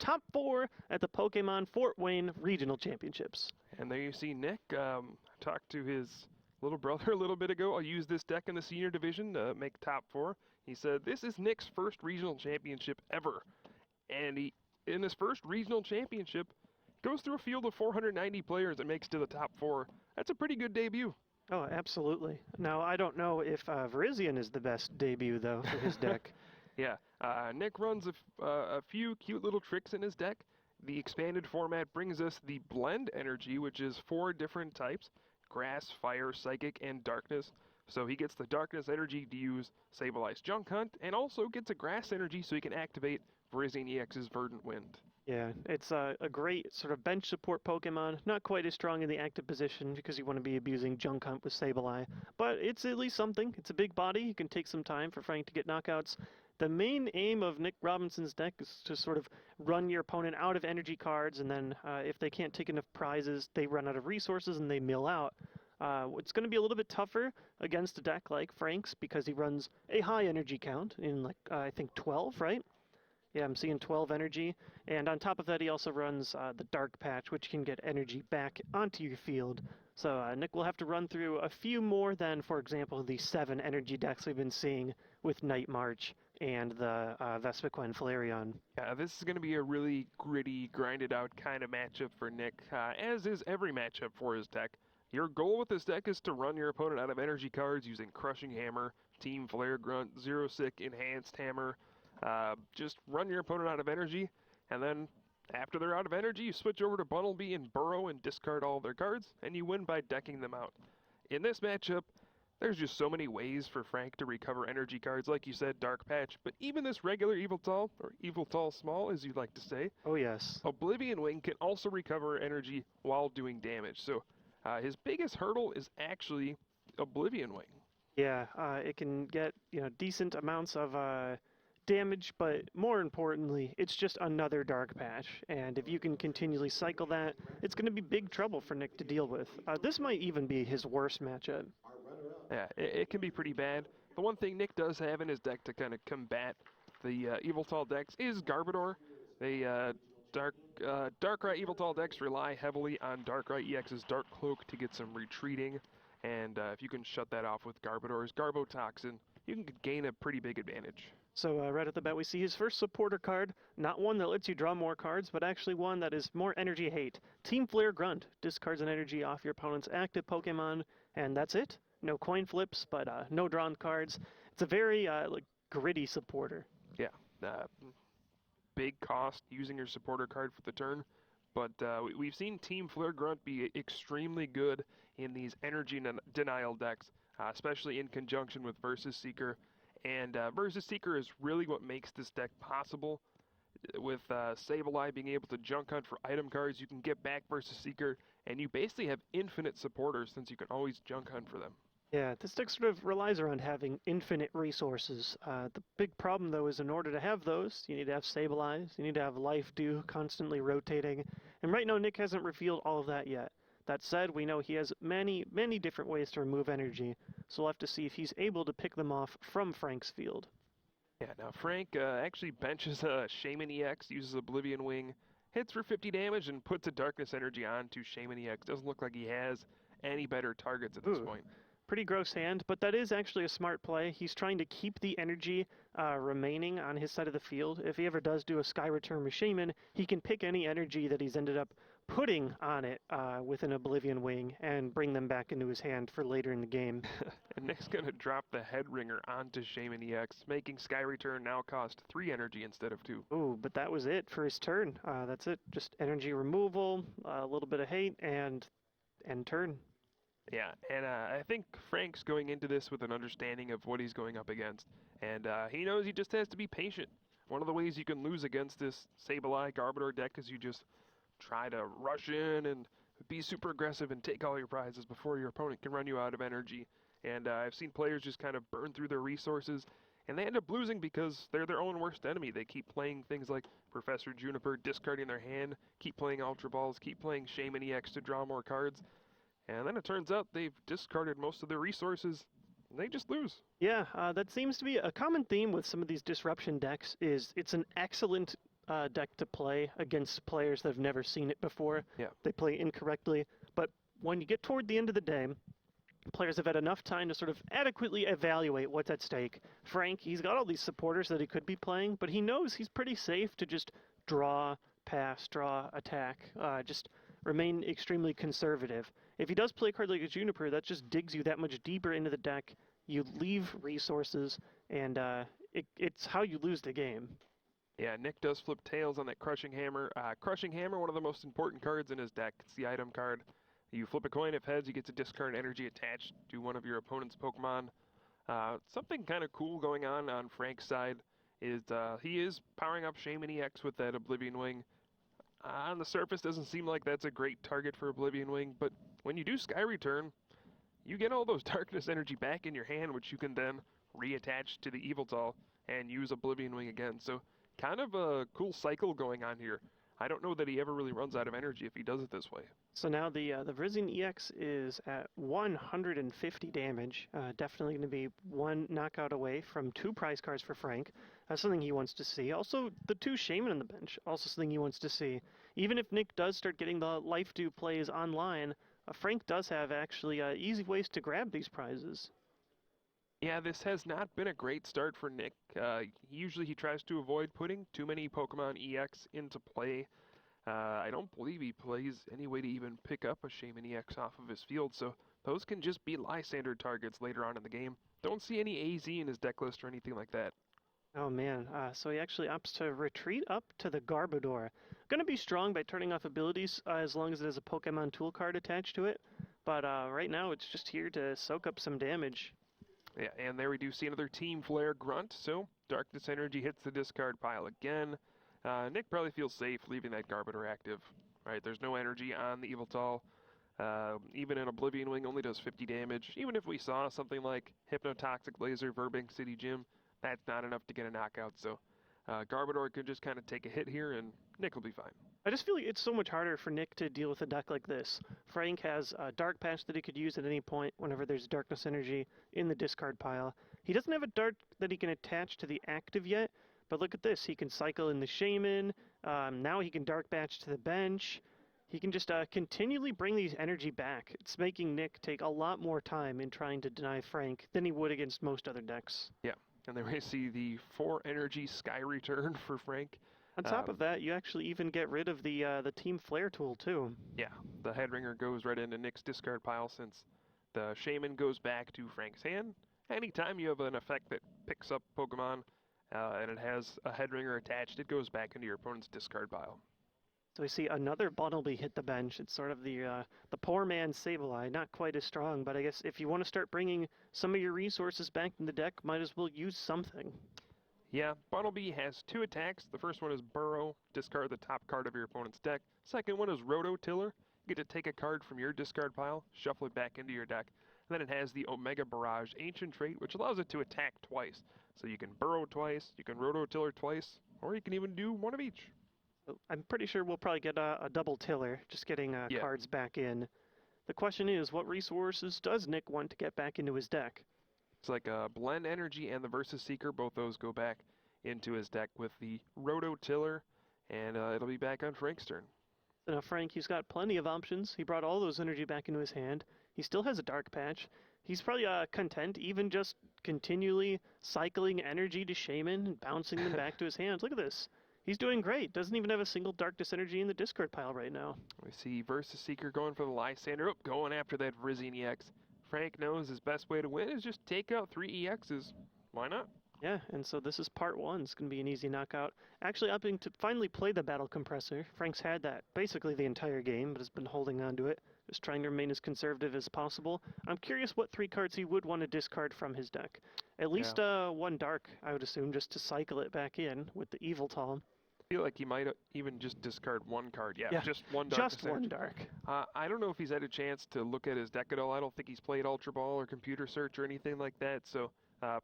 top 4 at the Pokemon Fort Wayne Regional Championships. And there you see Nick. Talked to his little brother a little bit ago. I'll use this deck in the senior division to make top 4. He said this is Nick's first regional championship ever. And he, in his first regional championship, goes through a field of 490 players and makes to the top 4. That's a pretty good debut. Oh, absolutely. Now, I don't know if Virizion is the best debut, though, for his deck. Yeah, Nick runs a few cute little tricks in his deck. The expanded format brings us the Blend Energy, which is 4 different types: Grass, Fire, Psychic, and Darkness. So he gets the Darkness Energy to use Sableye Junk Hunt, and also gets a Grass Energy so he can activate Virizion EX's Verdant Wind. Yeah, it's a great sort of bench support Pokemon. Not quite as strong in the active position because you want to be abusing Junk Hunt with Sableye. But it's at least something. It's a big body. You can take some time for Frank to get knockouts. The main aim of Nick Robinson's deck is to sort of run your opponent out of energy cards, and then if they can't take enough prizes, they run out of resources and they mill out. It's going to be a little bit tougher against a deck like Frank's because he runs a high energy count in, like, I think 12, right? Yeah, I'm seeing 12 energy. And on top of that, he also runs the Dark Patch, which can get energy back onto your field. So Nick will have to run through a few more than, for example, the 7 energy decks we've been seeing with Night March and the Vespiquen Flareon. Yeah, this is going to be a really gritty, grinded-out kind of matchup for Nick, as is every matchup for his deck. Your goal with this deck is to run your opponent out of energy cards using Crushing Hammer, Team Flare Grunt, Zero Sick, Enhanced Hammer. Just run your opponent out of energy, and then after they're out of energy, you switch over to Bunnelby and Burrow and discard all their cards, and you win by decking them out. In this matchup, there's just so many ways for Frank to recover energy cards, like you said, Dark Patch, but even this regular Yveltal, or Yveltal Small, as you'd like to say. Oh, yes. Oblivion Wing can also recover energy while doing damage, so his biggest hurdle is actually Oblivion Wing. Yeah, it can get decent amounts of damage, but more importantly, it's just another Dark Patch, and if you can continually cycle that, it's going to be big trouble for Nick to deal with. This might even be his worst matchup. Yeah, it can be pretty bad. The one thing Nick does have in his deck to kind of combat the Yveltal decks is Garbodor. They Darkrai Yveltal decks rely heavily on Darkrai EX's Dark Cloak to get some retreating, and if you can shut that off with Garbodor's Garbotoxin, you can gain a pretty big advantage. So right at the bat, we see his first supporter card, not one that lets you draw more cards, but actually one that is more energy hate. Team Flare Grunt discards an energy off your opponent's active Pokemon, and that's it. No coin flips, but no drawn cards. It's a very gritty supporter. Yeah, big cost using your supporter card for the turn, but we've seen Team Flare Grunt be extremely good in these energy denial decks, especially in conjunction with Versus Seeker. And Versus Seeker is really what makes this deck possible. With Sableye being able to junk hunt for item cards, you can get back Versus Seeker, and you basically have infinite supporters since you can always junk hunt for them. Yeah, this deck sort of relies around having infinite resources. The big problem, though, is in order to have those, you need to have Sableye, you need to have Life Dew constantly rotating, and right now Nick hasn't revealed all of that yet. That said, we know he has many, many different ways to remove energy, so we'll have to see if he's able to pick them off from Frank's field. Yeah, now Frank actually benches a Shaman EX, uses Oblivion Wing, hits for 50 damage, and puts a Darkness Energy on to Shaman EX. Doesn't look like he has any better targets at this point. Pretty gross hand, but that is actually a smart play. He's trying to keep the energy remaining on his side of the field. If he ever does do a Sky Return with Shaman, he can pick any energy that he's ended up putting on it with an Oblivion Wing and bring them back into his hand for later in the game. And Nick's going to drop the Head Ringer onto Shaman EX, making Sky Return now cost 3 energy instead of 2. Ooh, but that was it for his turn. That's it. Just energy removal, a little bit of hate, and end turn. Yeah, and I think Frank's going into this with an understanding of what he's going up against, and he knows he just has to be patient. One of the ways you can lose against this Sableye Garbodor deck is you just try to rush in and be super aggressive and take all your prizes before your opponent can run you out of energy. And I've seen players just kind of burn through their resources, and they end up losing because they're their own worst enemy. They keep playing things like Professor Juniper, discarding their hand, keep playing Ultra Balls, keep playing Shaman EX to draw more cards. And then it turns out they've discarded most of their resources, and they just lose. Yeah, that seems to be a common theme with some of these disruption decks. Is it's an excellent deck to play against players that have never seen it before. Yeah. They play incorrectly. But when you get toward the end of the day, players have had enough time to sort of adequately evaluate what's at stake. Frank, he's got all these supporters that he could be playing, but he knows he's pretty safe to just draw, pass, draw, attack, just remain extremely conservative. If he does play a card like a Juniper, that just digs you that much deeper into the deck. You leave resources, and it's how you lose the game. Yeah, Nick does flip tails on that Crushing Hammer. Crushing Hammer, one of the most important cards in his deck. It's the item card. You flip a coin. If heads, you get to discard energy attached to one of your opponent's Pokemon. Something kind of cool going on Frank's side is he is powering up Shaman EX with that Oblivion Wing. On the surface, doesn't seem like that's a great target for Oblivion Wing, but when you do Sky Return, you get all those Darkness energy back in your hand, which you can then reattach to the Eviltal and use Oblivion Wing again. So kind of a cool cycle going on here. I don't know that he ever really runs out of energy if he does it this way. So now the Virizion EX is at 150 damage. Definitely going to be one knockout away from 2 prize cards for Frank. That's something he wants to see. Also, the 2 Shaman on the bench, also something he wants to see. Even if Nick does start getting the Life Dew plays online, Frank does have actually easy ways to grab these prizes. Yeah, this has not been a great start for Nick. Usually he tries to avoid putting too many Pokemon EX into play. I don't believe he plays any way to even pick up a Shaman EX off of his field, so those can just be Lysander targets later on in the game. Don't see any AZ in his deck list or anything like that. Oh man, so he actually opts to retreat up to the Garbodor. Gonna be strong by turning off abilities as long as it has a Pokemon tool card attached to it, but right now it's just here to soak up some damage. Yeah, and there we do see another Team Flare Grunt, so Darkness Energy hits the discard pile again. Nick probably feels safe leaving that Garbodor active, right? There's no energy on the Eviltal. Even an Oblivion Wing only does 50 damage. Even if we saw something like Hypnotoxic Laser, Burbank City Gym, that's not enough to get a knockout, so Garbodor could just kind of take a hit here and Nick will be fine. I just feel like it's so much harder for Nick to deal with a deck like this. Frank has a Dark Patch that he could use at any point whenever there's Darkness Energy in the discard pile. He doesn't have a Dart that he can attach to the active yet, but look at this. He can cycle in the Shaman. Now he can Dark Patch to the bench. He can just continually bring these energy back. It's making Nick take a lot more time in trying to deny Frank than he would against most other decks. Yeah, and then we see the 4 energy Sky Return for Frank. On top of that, you actually even get rid of the Team Flare tool, too. Yeah, the Headringer goes right into Nick's discard pile since the Shaman goes back to Frank's hand. Anytime you have an effect that picks up Pokemon and it has a Headringer attached, it goes back into your opponent's discard pile. So we see another Bunnelby hit the bench. It's sort of the poor man's Sableye, not quite as strong, but I guess if you want to start bringing some of your resources back in the deck, might as well use something. Yeah, Bunnelby has 2 attacks. The first one is Burrow, discard the top card of your opponent's deck. Second one is Rototiller. You get to take a card from your discard pile, shuffle it back into your deck. And then it has the Omega Barrage Ancient trait, which allows it to attack twice. So you can Burrow twice, you can Rototiller twice, or you can even do one of each. I'm pretty sure we'll probably get a double Tiller, just getting cards back in. The question is, what resources does Nick want to get back into his deck? It's like Blend Energy and the Versus Seeker, both those go back into his deck with the Rototiller, and it'll be back on Frank's turn. So now Frank, he's got plenty of options. He brought all those energy back into his hand. He still has a Dark Patch. He's probably content even just continually cycling energy to Shaman and bouncing them back to his hands. Look at this. He's doing great. Doesn't even have a single Darkness Energy in the discard pile right now. We see Versus Seeker going for the Lysander. going after that Virizion EX. Frank knows his best way to win is just take out 3 EXs. Why not? Yeah, and so this is part 1. It's going to be an easy knockout. Actually opting to finally play the Battle Compressor. Frank's had that basically the entire game, but has been holding on to it. Just trying to remain as conservative as possible. I'm curious what 3 cards he would want to discard from his deck. At least 1 Dark, I would assume, just to cycle it back in with the Eviltal. I feel like he might even just discard 1 card. Yeah, just 1 Dark. Just 1 Dark. I don't know if he's had a chance to look at his deck at all. I don't think he's played Ultra Ball or Computer Search or anything like that. So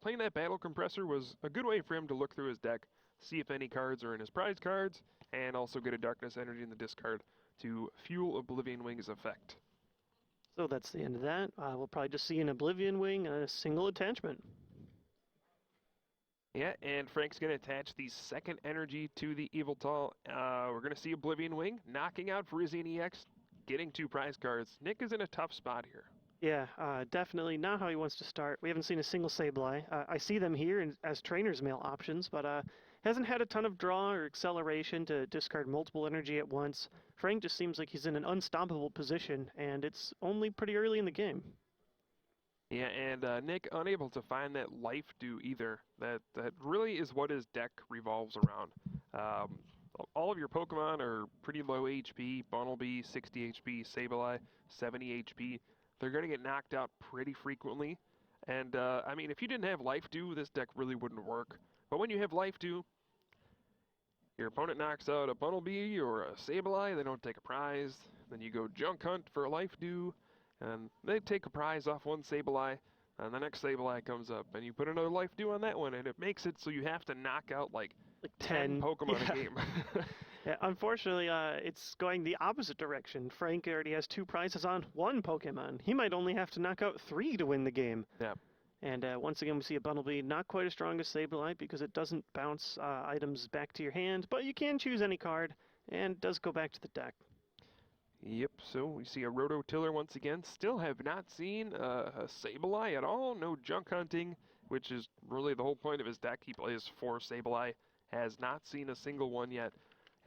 playing that Battle Compressor was a good way for him to look through his deck, see if any cards are in his prize cards, and also get a Darkness Energy in the discard to fuel Oblivion Wing's effect. So that's the end of that. We'll probably just see an Oblivion Wing and a single attachment. Yeah, and Frank's going to attach the second energy to the Eviltal. We're going to see Oblivion Wing knocking out Virizion EX, getting 2 prize cards. Nick is in a tough spot here. Yeah, definitely not how he wants to start. We haven't seen a single Sableye. I see them here as trainer's mail options, but hasn't had a ton of draw or acceleration to discard multiple energy at once. Frank just seems like he's in an unstoppable position, and it's only pretty early in the game. Yeah, and Nick unable to find that life dew either. That really is what his deck revolves around. All of your Pokemon are pretty low HP. Bunnelby, 60 HP. Sableye, 70 HP. They're going to get knocked out pretty frequently. And, I mean, if you didn't have Life Dew, this deck really wouldn't work. But when you have Life Dew, your opponent knocks out a Bunnelby or a Sableye, they don't take a prize. Then you go Junk Hunt for a Life Dew, and they take a prize off one Sableye, and the next Sableye comes up, and you put another Life Dew on that one, and it makes it so you have to knock out like 10 Pokemon a game. Yeah, unfortunately, it's going the opposite direction. Frank already has 2 prizes on 1 Pokemon. He might only have to knock out 3 to win the game. Yeah. And once again, we see a Bunnelby not quite as strong as Sableye because it doesn't bounce items back to your hand, but you can choose any card, and it does go back to the deck. Yep, so we see a Rototiller once again. Still have not seen a Sableye at all. No junk hunting, which is really the whole point of his deck. He plays 4 Sableye, has not seen a single one yet.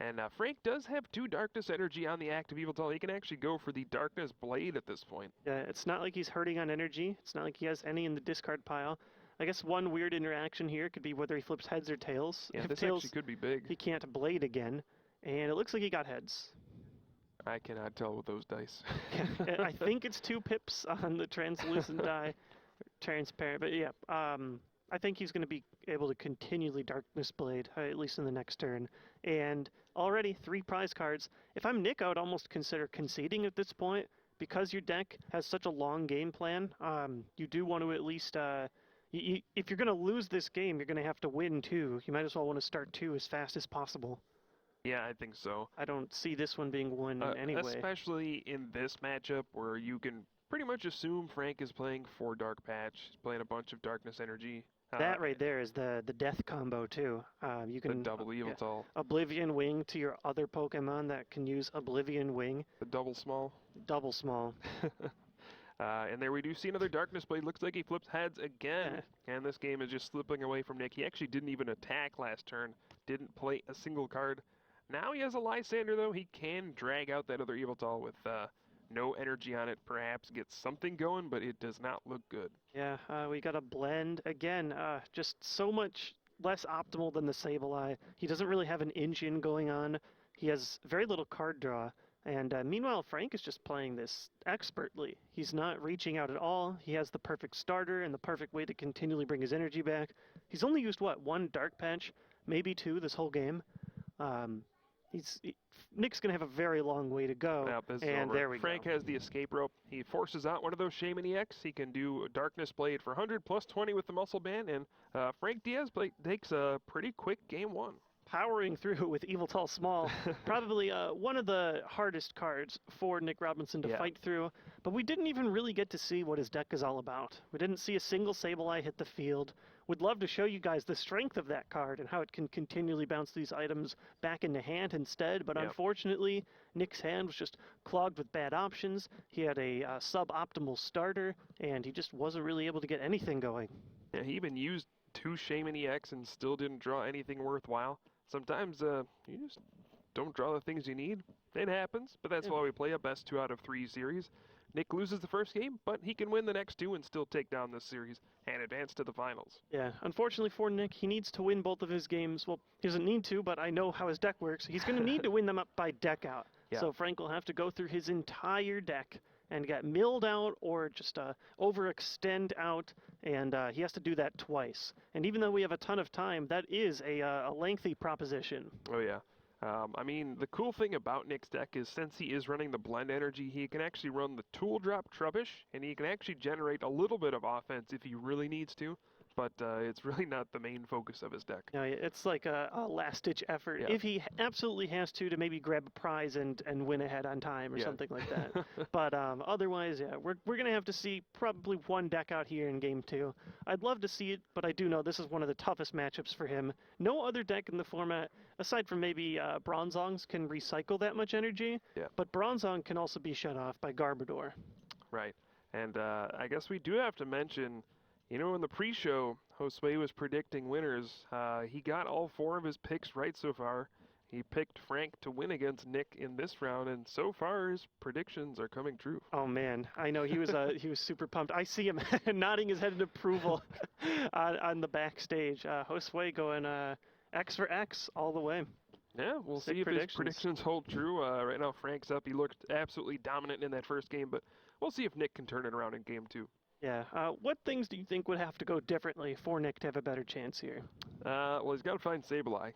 And Frank does have 2 Darkness Energy on the active Eviltal. He can actually go for the Darkness Blade at this point. Yeah, it's not like he's hurting on energy. It's not like he has any in the discard pile. I guess one weird interaction here could be whether he flips heads or tails. Yeah, if this tails, actually could be big. He can't Blade again, and it looks like he got heads. I cannot tell with those dice. I think it's 2 pips on the translucent die, transparent. But yeah, I think he's going to be able to continually Darkness Blade, at least in the next turn. And already 3 prize cards. If I'm Nick, I would almost consider conceding at this point. Because your deck has such a long game plan, you do want to at least... if you're going to lose this game, you're going to have to win 2. You might as well want to start 2 as fast as possible. Yeah, I think so. I don't see this one being won anyway. Especially in this matchup where you can pretty much assume Frank is playing 4 Dark Patch. He's playing a bunch of Darkness Energy. That right there is the death combo too. You can the double Eviltal. Oblivion Wing to your other Pokemon that can use Oblivion Wing. The double small. Double small. And there we do see another Darkness Blade. Looks like he flips heads again. Yeah. And this game is just slipping away from Nick. He actually didn't even attack last turn. Didn't play a single card. Now he has a Lysander though. He can drag out that other Eviltal with no energy on it, perhaps get something going, but it does not look good. Yeah, we got a blend again. Just so much less optimal than the Sableye. He doesn't really have an engine going on. He has very little card draw. And meanwhile, Frank is just playing this expertly. He's not reaching out at all. He has the perfect starter and the perfect way to continually bring his energy back. He's only used, 1 Dark Patch, maybe 2 this whole game. Nick's going to have a very long way to go. And there we Frank go. has the escape rope. He forces out one of those Shaman EX. He can do a Darkness Blade for 100 plus 20 with the Muscle Band. And Frank Diaz takes a pretty quick game 1. Powering through with Eviltal Small. Probably one of the hardest cards for Nick Robinson to fight through. But we didn't even really get to see what his deck is all about. We didn't see a single Sableye hit the field. Would love to show you guys the strength of that card and how it can continually bounce these items back into hand instead. But unfortunately, Nick's hand was just clogged with bad options. He had a suboptimal starter, and he just wasn't really able to get anything going. Yeah, he even used 2 Shaman EX and still didn't draw anything worthwhile. Sometimes you just don't draw the things you need. It happens, but that's why we play a best 2 out of 3 series. Nick loses the first game, but he can win the next 2 and still take down this series and advance to the finals. Yeah, unfortunately for Nick, he needs to win both of his games. Well, he doesn't need to, but I know how his deck works. He's going to need to win them up by deck out. Yeah. So Frank will have to go through his entire deck and get milled out or just overextend out, and he has to do that twice. And even though we have a ton of time, that is a lengthy proposition. Oh, yeah. I mean, the cool thing about Nick's deck is since he is running the blend energy, he can actually run the tool drop Trubbish, and he can actually generate a little bit of offense if he really needs to. but it's really not the main focus of his deck. No, it's like a last-ditch effort. Yeah. If he absolutely has to maybe grab a prize and win ahead on time or Yeah. something like that. But otherwise, yeah, we're gonna have to see probably one deck out here in game 2. I'd love to see it, but I do know this is one of the toughest matchups for him. No other deck in the format, aside from maybe Bronzong's, can recycle that much energy. Yeah. But Bronzong can also be shut off by Garbodor. Right. And I guess we do have to mention, in the pre-show, Josue was predicting winners. He got all 4 of his picks right so far. He picked Frank to win against Nick in this round, and so far his predictions are coming true. Oh man, I know he was super pumped. I see him nodding his head in approval on the backstage. Josue going X for X all the way. Yeah, we'll Sick see if his predictions. predictions hold true. Right now Frank's up. He looked absolutely dominant in that first game, but we'll see if Nick can turn it around in game 2. Yeah. What things do you think would have to go differently for Nick to have a better chance here? Well, he's got to find Sableye.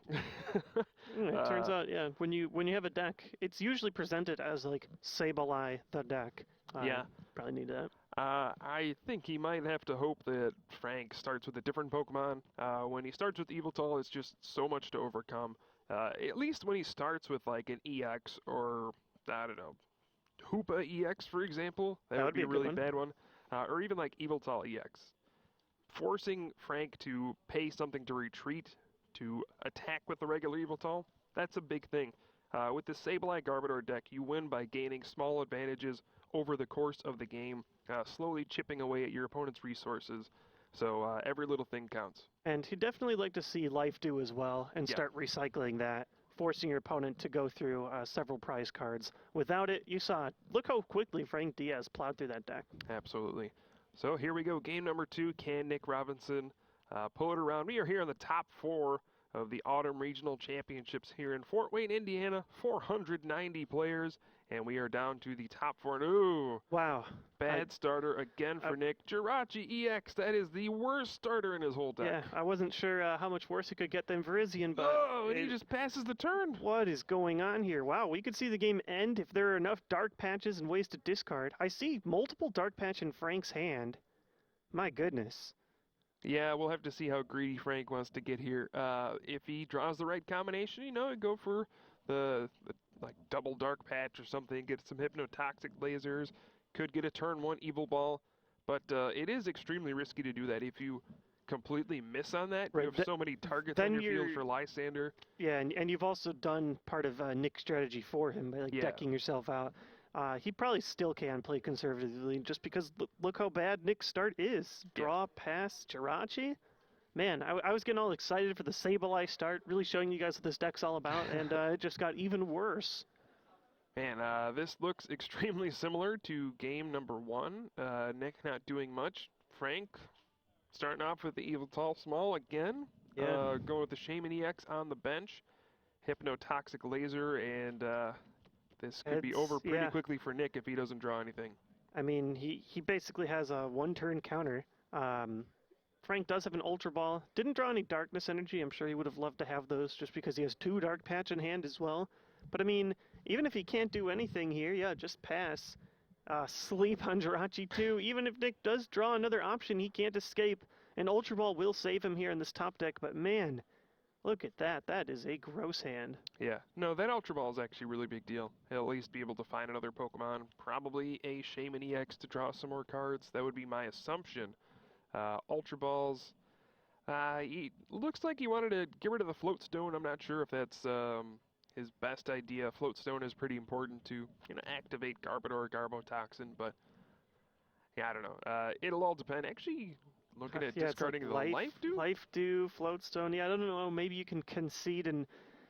It turns out, yeah, when you have a deck, it's usually presented as like Sableye the deck. Yeah. Probably need that. I think he might have to hope that Frank starts with a different Pokemon. When he starts with Yveltal, it's just so much to overcome. At least when he starts with like an EX or, I don't know, Hoopa EX, for example. That would be a really bad one. Or even like Yveltal EX. Forcing Frank to pay something to retreat, to attack with the regular Yveltal, that's a big thing. With the Sableye Garbodor deck, you win by gaining small advantages over the course of the game, slowly chipping away at your opponent's resources. So every little thing counts. And he'd definitely like to see Life Do as well and start recycling that, forcing your opponent to go through several prize cards. Without it, you saw it. Look how quickly Frank Diaz plowed through that deck. Absolutely. So here we go, game number 2. Can Nick Robinson pull it around? We are here on the top 4 of the Autumn Regional Championships here in Fort Wayne, Indiana. 490 players, and we are down to the top 4. Ooh, wow. Bad starter again for Nick. Jirachi EX, that is the worst starter in his whole deck. Yeah, I wasn't sure how much worse it could get than Virizion, but... Oh, and he just passes the turn. What is going on here? Wow, we could see the game end if there are enough dark patches and ways to discard. I see multiple dark patch in Frank's hand. My goodness. Yeah, we'll have to see how greedy Frank wants to get here. If he draws the right combination, he'd go for the like double dark patch or something, get some hypnotoxic lasers, could get a turn 1 evil ball, but it is extremely risky to do that. If you completely miss on that, you have so many targets on your field for Lysander. Yeah, and you've also done part of Nick's strategy for him by decking yourself out. He probably still can play conservatively just because look how bad Nick's start is. Draw, pass, Jirachi. Man, I was getting all excited for the Sableye start, really showing you guys what this deck's all about, and it just got even worse. Man, this looks extremely similar to game number 1. Nick not doing much. Frank starting off with the Yveltal Small again. Yeah. Going with the Shaman EX on the bench. Hypnotoxic Laser, and this could be over pretty quickly for Nick if he doesn't draw anything. I mean, he basically has a one-turn counter. Frank does have an Ultra Ball. Didn't draw any Darkness Energy. I'm sure he would have loved to have those just because he has 2 Dark Patch in hand as well. But I mean, even if he can't do anything here, just pass. Sleep on Jirachi too. Even if Nick does draw another option, he can't escape. An Ultra Ball will save him here in this top deck, but man, look at that. That is a gross hand. Yeah. No, that Ultra Ball is actually a really big deal. He'll at least be able to find another Pokemon. Probably a Shaman EX to draw some more cards. That would be my assumption. Ultra Balls. He looks like he wanted to get rid of the Float Stone. I'm not sure if that's his best idea. Float Stone is pretty important to activate Garbodor, Garbotoxin, but yeah, I don't know. It'll all depend. Actually, looking at discarding the Life Dew? Life Dew, Float Stone. Yeah, I don't know. Maybe you can concede and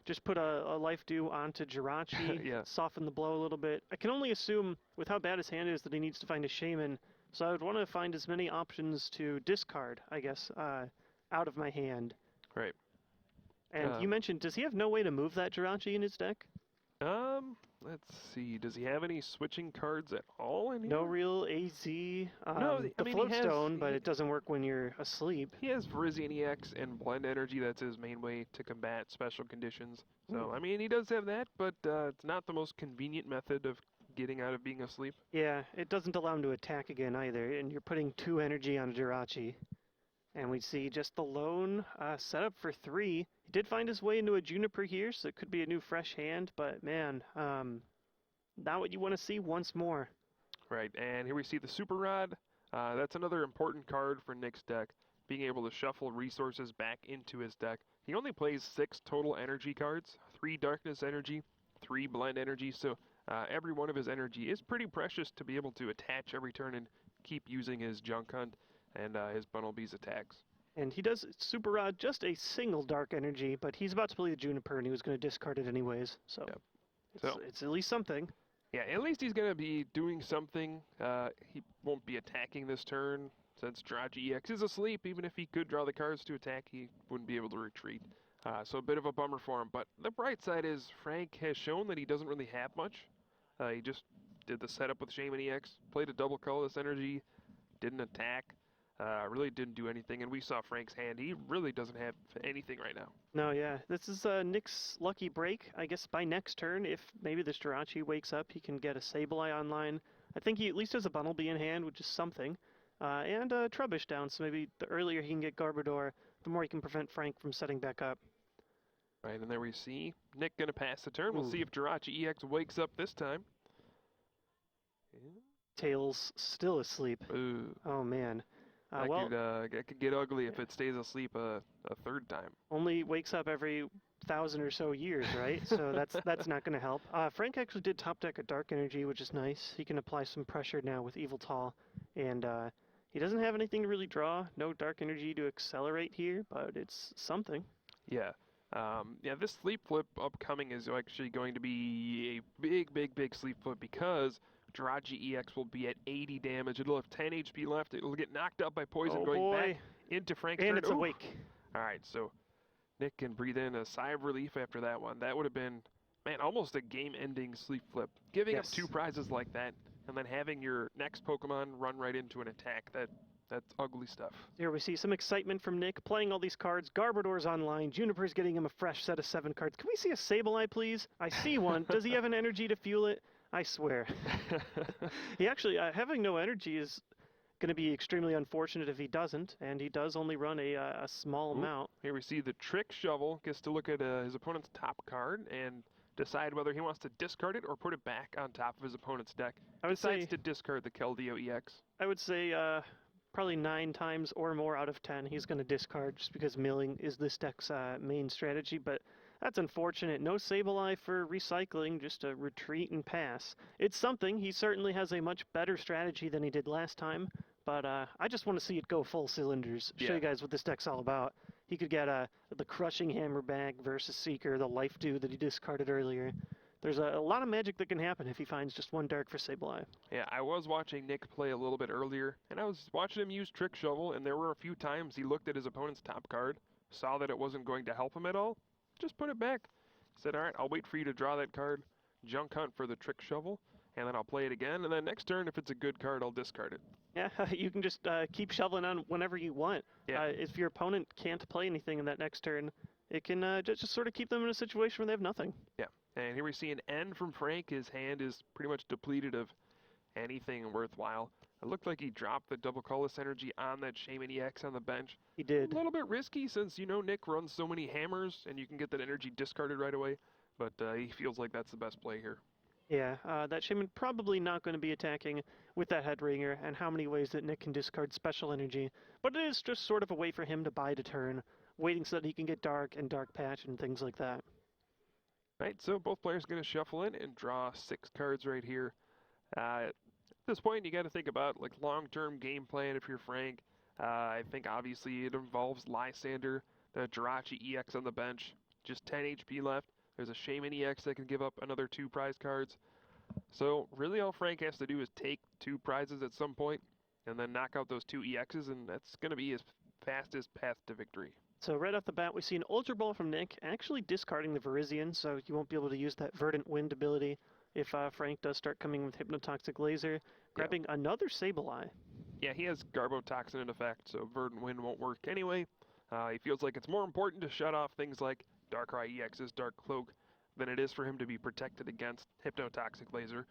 just put a Life Dew onto Jirachi, soften the blow a little bit. I can only assume, with how bad his hand is, that he needs to find a Shaman. So I would want to find as many options to discard, I guess, out of my hand. Right. And you mentioned, does he have no way to move that Jirachi in his deck? Let's see. Does he have any switching cards at all in here? No real AZ. No, the Float Stone, but it doesn't work when you're asleep. He has Virizion EX and Blend Energy. That's his main way to combat special conditions. So, I mean, he does have that, but it's not the most convenient method of getting out of being asleep. Yeah, it doesn't allow him to attack again either, and you're putting 2 energy on Jirachi. And we see just the lone setup for 3. He did find his way into a Juniper here, so it could be a new fresh hand, but man, not what you want to see once more. Right, and here we see the Super Rod. That's another important card for Nick's deck, being able to shuffle resources back into his deck. He only plays 6 total energy cards, 3 darkness energy, 3 blend energy, so every one of his energy is pretty precious to be able to attach every turn and keep using his Junk Hunt and his Bunnelby's attacks. And he does Super Rod just a single dark energy, but he's about to play the Juniper, and he was going to discard it anyways, so, Yep. It's at least something. Yeah, at least he's going to be doing something. He won't be attacking this turn since Jirachi EX is asleep. Even if he could draw the cards to attack, he wouldn't be able to retreat. So a bit of a bummer for him. But the bright side is Frank has shown that he doesn't really have much. He just did the setup with Shaman EX, played a double colorless energy, didn't attack, really didn't do anything. And we saw Frank's hand. He really doesn't have anything right now. No, yeah. This is Nick's lucky break. I guess by next turn, if maybe this Jirachi wakes up, he can get a Sableye online. I think he at least has a Bunnelby in hand, which is something. And Trubbish down, so maybe the earlier he can get Garbodor, the more he can prevent Frank from setting back up. Right, and there we see Nick going to pass the turn. We'll see if Jirachi EX wakes up this time. Tails still asleep. Ooh. Oh, man. That could get ugly if it stays asleep a third time. Only wakes up every 1,000 or so years, right? So that's not going to help. Frank actually did top deck a Dark Energy, which is nice. He can apply some pressure now with Evil Tall. And he doesn't have anything to really draw. No Dark Energy to accelerate here, but it's something. Yeah. This sleep flip upcoming is actually going to be a big sleep flip because Jirachi EX will be at 80 damage. It'll have 10 HP left. It'll get knocked out by poison back into Frank's turn. And it's awake. All right, so Nick can breathe in a sigh of relief after that one. That would have been, man, almost a game-ending sleep flip. Giving up 2 prizes like that and then having your next Pokemon run right into an attack, that's ugly stuff. Here we see some excitement from Nick, playing all these cards. Garbodor's online. Juniper's getting him a fresh set of 7 cards. Can we see a Sableye, please? I see one. Does he have an energy to fuel it? I swear. He actually, having no energy is going to be extremely unfortunate if he doesn't, and he does only run a small amount. Here we see the Trick Shovel gets to look at his opponent's top card and decide whether he wants to discard it or put it back on top of his opponent's deck. Decides to discard the Keldeo EX. I would say probably 9 times or more out of 10 he's going to discard just because milling is this deck's main strategy, but that's unfortunate. No Sableye for recycling, just a retreat and pass. It's something. He certainly has a much better strategy than he did last time, but I just want to see it go full cylinders. Show you guys what this deck's all about. He could get the Crushing Hammer back versus Seeker, the Life Dew that he discarded earlier. There's a lot of magic that can happen if he finds just 1 dark for Sableye. Yeah, I was watching Nick play a little bit earlier, and I was watching him use Trick Shovel, and there were a few times he looked at his opponent's top card, saw that it wasn't going to help him at all, just put it back. Said, all right, I'll wait for you to draw that card, Junk Hunt for the Trick Shovel, and then I'll play it again, and then next turn, if it's a good card, I'll discard it. Yeah, you can just keep shoveling on whenever you want. Yeah. If your opponent can't play anything in that next turn, it can just sort of keep them in a situation where they have nothing. Yeah, and here we see an N from Frank. His hand is pretty much depleted of anything worthwhile. It looked like he dropped the double colorless energy on that Shaman EX on the bench. He did. A little bit risky since, Nick runs so many hammers and you can get that energy discarded right away. But he feels like that's the best play here. Yeah, that Shaman probably not going to be attacking with that Head Ringer, and how many ways that Nick can discard special energy. But it is just sort of a way for him to bide a turn, waiting so that he can get Dark and Dark Patch and things like that. Right, so both players are going to shuffle in and draw 6 cards right here. At this point, you got to think about long-term game plan if you're Frank. I think obviously it involves Lysander, the Jirachi EX on the bench, just 10 HP left. There's a Shaman EX that can give up another 2 prize cards. So really all Frank has to do is take 2 prizes at some point and then knock out those 2 EXs, and that's going to be his fastest path to victory. So right off the bat, we see an Ultra Ball from Nick, actually discarding the Virizion, so you won't be able to use that Verdant Wind ability if Frank does start coming with Hypnotoxic Laser, grabbing another Sableye. Yeah, he has Garbotoxin in effect, so Verdant Wind won't work anyway. He feels like it's more important to shut off things like Darkrai EX's Dark Cloak than it is for him to be protected against Hypnotoxic Laser.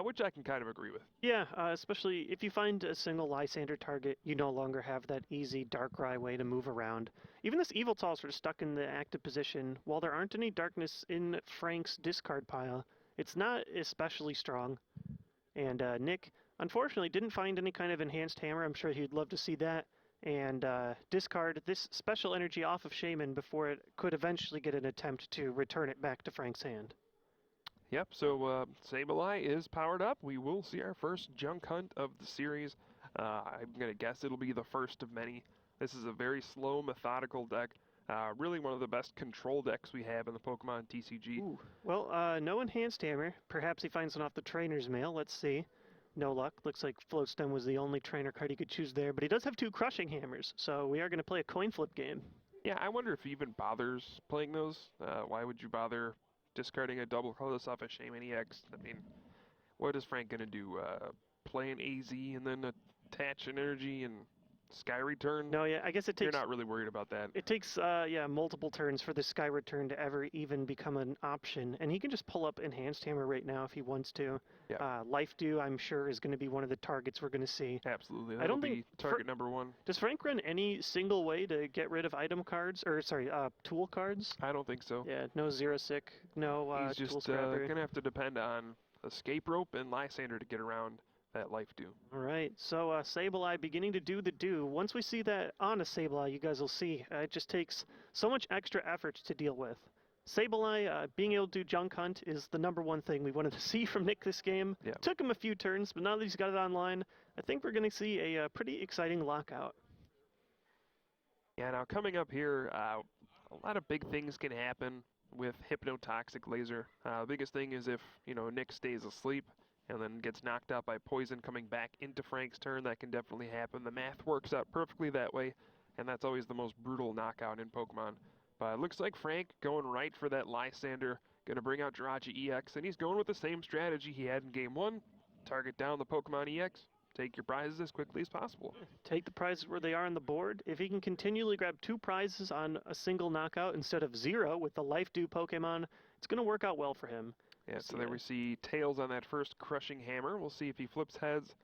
which I can kind of agree with. Yeah, especially if you find a single Lysander target, you no longer have that easy Darkrai way to move around. Even this Eviltall sort of stuck in the active position. While there aren't any darkness in Frank's discard pile, it's not especially strong. And Nick, unfortunately, didn't find any kind of enhanced hammer. I'm sure he'd love to see that. And discard this special energy off of Shaman before it could eventually get an attempt to return it back to Frank's hand. Yep, so Sableye is powered up. We will see our first junk hunt of the series. I'm going to guess it'll be the first of many. This is a very slow, methodical deck. Really one of the best control decks we have in the Pokemon TCG. Ooh. Well, no enhanced hammer. Perhaps he finds one off the trainer's mail. Let's see. No luck. Looks like Floatstem was the only trainer card he could choose there, but he does have 2 crushing hammers, so we are going to play a coin flip game. Yeah, I wonder if he even bothers playing those. Why would you bother discarding a double colorless off a Shaman EX? I mean, what is Frank going to do? Play an AZ and then attach an energy and Sky Return? No, yeah, I guess it You're takes... not really worried about that. It takes, multiple turns for the Sky Return to ever even become an option, and he can just pull up Enhanced Hammer right now if he wants to. Yeah. Life Dew, I'm sure, is going to be one of the targets we're going to see. Absolutely. I don't That'll think be target number 1. Does Frank run any single way to get rid of item cards, or sorry, tool cards? I don't think so. Yeah, no Zero Sick, no He's Tool just Scrapper. going to have to depend on Escape Rope and Lysander to get around that Life Dew. All right, so Sableye beginning to do the do. Once we see that on a Sableye, you guys will see it just takes so much extra effort to deal with. Sableye being able to do Junk Hunt is the #1 thing we wanted to see from Nick this game. Yeah. Took him a few turns, but now that he's got it online, I think we're going to see a pretty exciting lockout. Yeah, now coming up here, a lot of big things can happen with Hypnotoxic Laser. The biggest thing is if, Nick stays asleep and then gets knocked out by poison coming back into Frank's turn. That can definitely happen. The math works out perfectly that way, and that's always the most brutal knockout in Pokemon. But it looks like Frank going right for that Lysander, going to bring out Jirachi EX, and he's going with the same strategy he had in Game 1. Target down the Pokemon EX, take your prizes as quickly as possible. Take the prizes where they are on the board. If he can continually grab 2 prizes on a single knockout instead of 0 with the Life Dew Pokemon, it's going to work out well for him. Yeah, so there we see Tails on that first Crushing Hammer. We'll see if he flips heads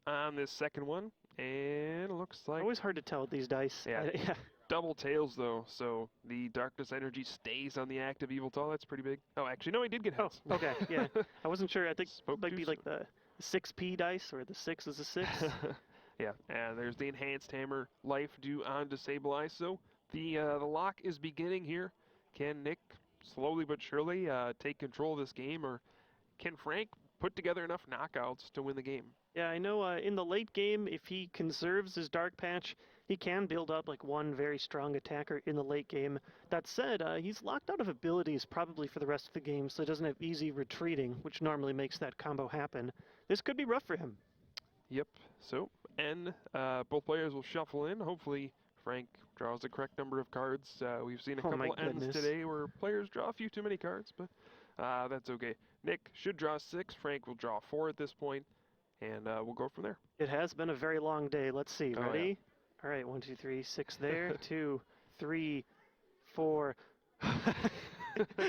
on this second one. And it looks like... Always hard to tell with these dice. Yeah. Yeah. Double Tails, though, so the Darkness Energy stays on the active Eviltall. That's pretty big. Oh, actually, no, he did get heads. Oh, okay, yeah. I wasn't sure. I think Spoke it might too be like the 6P dice, or the 6 is a 6. Yeah, and there's the Enhanced Hammer Life Dew on to Sableye. So the lock is beginning here. Can Nick slowly but surely take control of this game, or can Frank put together enough knockouts to win the game? Yeah, I know in the late game, if he conserves his Dark Patch, he can build up like one very strong attacker in the late game. That said, he's locked out of abilities probably for the rest of the game, so he doesn't have easy retreating, which normally makes that combo happen. This could be rough for him. Yep, so, and both players will shuffle in. Hopefully Frank draws the correct number of cards. We've seen a couple ends today where players draw a few too many cards, but that's okay. Nick should draw 6. Frank will draw 4 at this point, and we'll go from there. It has been a very long day. Let's see. Ready? Oh, yeah. All right, 1, 2, 3, 6 there. 2, 3, 4.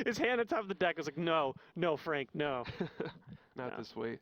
His hand on top of the deck was like, no, Frank, no. Not No. this way.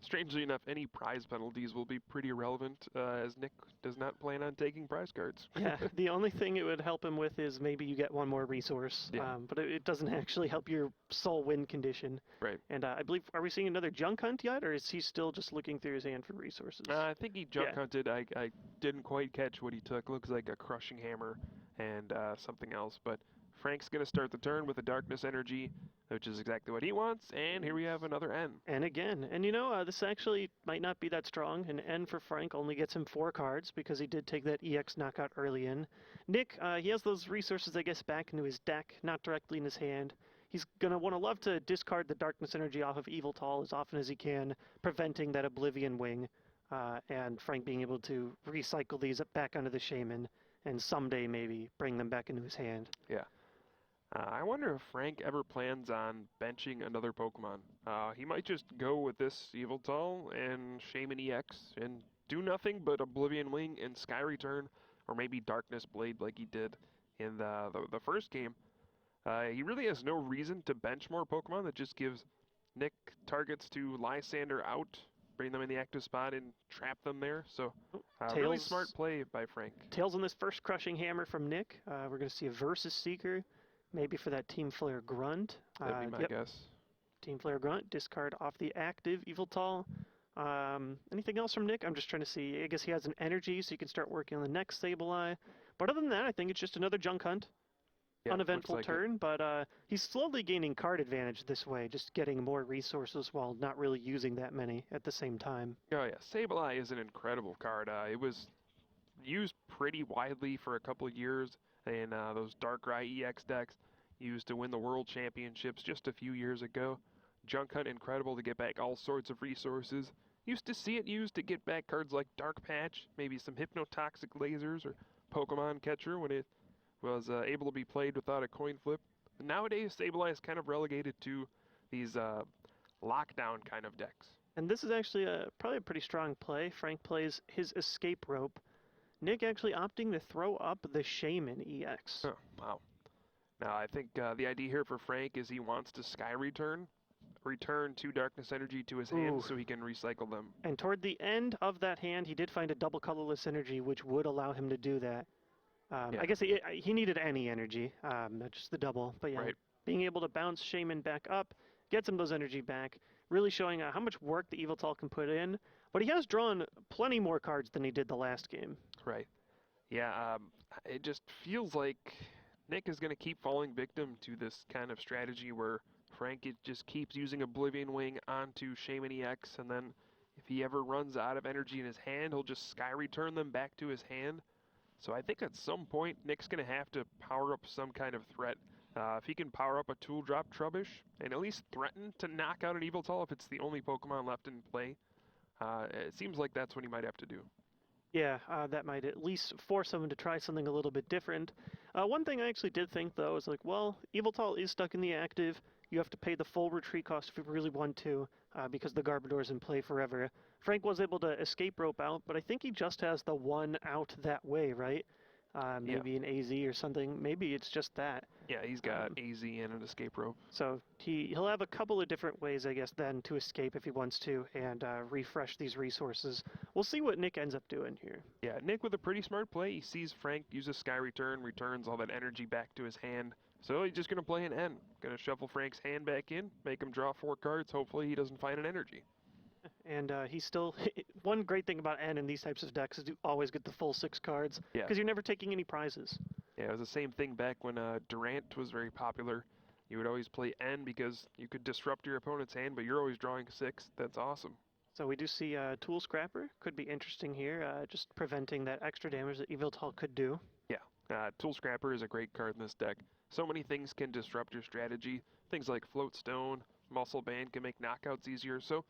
Strangely enough, any prize penalties will be pretty irrelevant, as Nick does not plan on taking prize cards. Yeah, the only thing it would help him with is maybe you get one more resource, Yeah. but it doesn't actually help your soul win condition. Right. And I believe, are we seeing another junk hunt yet, or is he still just looking through his hand for resources? I think he junk Yeah. hunted. I didn't quite catch what he took. Looks like a Crushing Hammer and something else. But Frank's going to start the turn with a Darkness Energy, which is exactly what he wants. And here we have another N. And again, and this actually might not be that strong. An N for Frank only gets him 4 cards because he did take that EX knockout early in. Nick, he has those resources, I guess, back into his deck, not directly in his hand. He's going to love to discard the Darkness Energy off of Eviltall as often as he can, preventing that Oblivion Wing, and Frank being able to recycle these back onto the Shaman, and someday maybe bring them back into his hand. Yeah. I wonder if Frank ever plans on benching another Pokemon. He might just go with this Eviltall and Shaman EX and do nothing but Oblivion Wing and Sky Return, or maybe Darkness Blade like he did in the first game. He really has no reason to bench more Pokemon. That just gives Nick targets to Lysander out, bring them in the active spot and trap them there. So really smart play by Frank. Tails on this first crushing hammer from Nick. We're going to see a Versus Seeker, maybe for that Team Flare Grunt. That'd be my guess. Team Flare Grunt, discard off the active Yveltal. Anything else from Nick? I'm just trying to see. I guess he has an energy, so you can start working on the next Sableye. But other than that, I think it's just another junk hunt. Yeah, Uneventful turn, but he's slowly gaining card advantage this way, just getting more resources while not really using that many at the same time. Oh yeah, Sableye is an incredible card. It was used pretty widely for a couple of years in those Darkrai EX decks, used to win the World Championships just a few years ago. Junk Hunt, incredible to get back all sorts of resources. Used to see it used to get back cards like Dark Patch, maybe some Hypnotoxic Lasers, or Pokemon Catcher when it was able to be played without a coin flip. And nowadays, Sableye is kind of relegated to these lockdown kind of decks. And this is actually probably a pretty strong play. Frank plays his Escape Rope. Nick actually opting to throw up the Shaman EX. Oh, wow. Now, I think the idea here for Frank is he wants to Sky Return 2 Darkness Energy to his hand so he can recycle them. And toward the end of that hand, he did find a double colorless energy, which would allow him to do that. I guess he needed any energy, not just the double. But yeah, being able to bounce Shaman back up, get some of those energy back, really showing how much work the Yveltal can put in. But he has drawn plenty more cards than he did the last game. Right. Yeah, it just feels like Nick is going to keep falling victim to this kind of strategy where Frank just keeps using Oblivion Wing onto Shaman EX, and then if he ever runs out of energy in his hand, he'll just Sky Return them back to his hand. So I think at some point, Nick's going to have to power up some kind of threat. If he can power up a Tool Drop Trubbish and at least threaten to knock out an Yveltal if it's the only Pokemon left in play, it seems like that's what he might have to do. Yeah, that might at least force him to try something a little bit different. One thing I actually did think, though, is like, well, Yveltal is stuck in the active. You have to pay the full retreat cost if you really want to, because the Garbodor's in play forever. Frank was able to escape rope out, but I think he just has the one out that way, right? Maybe an AZ or something. Maybe it's just that. Yeah, he's got AZ and an escape rope. So he'll have a couple of different ways, I guess, then to escape if he wants to and refresh these resources. We'll see what Nick ends up doing here. Yeah, Nick with a pretty smart play. He sees Frank use a Sky Return, returns all that energy back to his hand. So he's just going to play an N. Going to shuffle Frank's hand back in, make him draw 4 cards. Hopefully he doesn't find an energy. And he's still... One great thing about N in these types of decks is you always get the full 6 cards. Because you're never taking any prizes. Yeah, it was the same thing back when Durant was very popular. You would always play N because you could disrupt your opponent's hand, but you're always drawing 6. That's awesome. So we do see Tool Scrapper. Could be interesting here, just preventing that extra damage that Yveltal could do. Yeah, Tool Scrapper is a great card in this deck. So many things can disrupt your strategy. Things like Float Stone, Muscle Band can make knockouts easier. So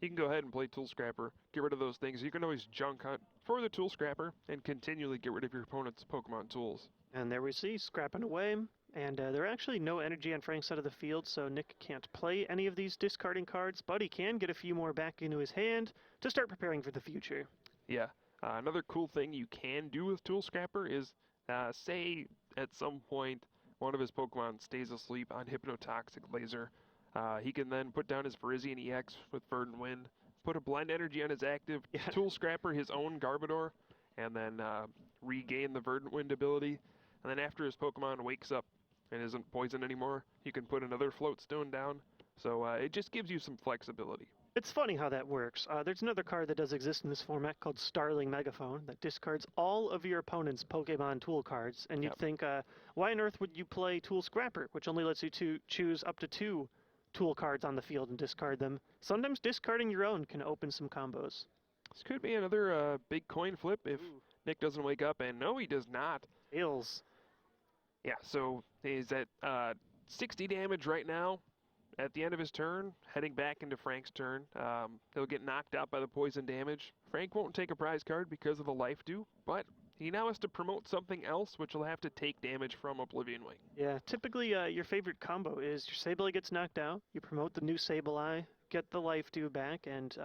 you can go ahead and play Tool Scrapper, get rid of those things. You can always Junk Hunt for the Tool Scrapper and continually get rid of your opponent's Pokemon tools. And there we see, scrapping away. And there are actually no energy on Frank's side of the field, so Nick can't play any of these discarding cards, but he can get a few more back into his hand to start preparing for the future. Yeah, another cool thing you can do with Tool Scrapper is, say at some point one of his Pokemon stays asleep on Hypnotoxic Laser. He can then put down his Virizion EX with Verdant Wind, put a Blend Energy on his active, Tool Scrapper his own Garbodor, and then regain the Verdant Wind ability. And then after his Pokemon wakes up and isn't poisoned anymore, you can put another Float Stone down. So it just gives you some flexibility. It's funny how that works. There's another card that does exist in this format called Starling Megaphone that discards all of your opponent's Pokemon tool cards. And you'd think, why on earth would you play Tool Scrapper, which only lets you choose up to 2 tool cards on the field and discard them? Sometimes discarding your own can open some combos. This could be another big coin flip if Nick doesn't wake up, and no, he does not. Tails. Yeah, so he's at 60 damage right now at the end of his turn, heading back into Frank's turn. He'll get knocked out by the poison damage. Frank won't take a prize card because of the life dew, but he now has to promote something else, which will have to take damage from Oblivion Wing. Yeah, typically your favorite combo is your Sableye gets knocked out, you promote the new Sableye, get the life dew back, and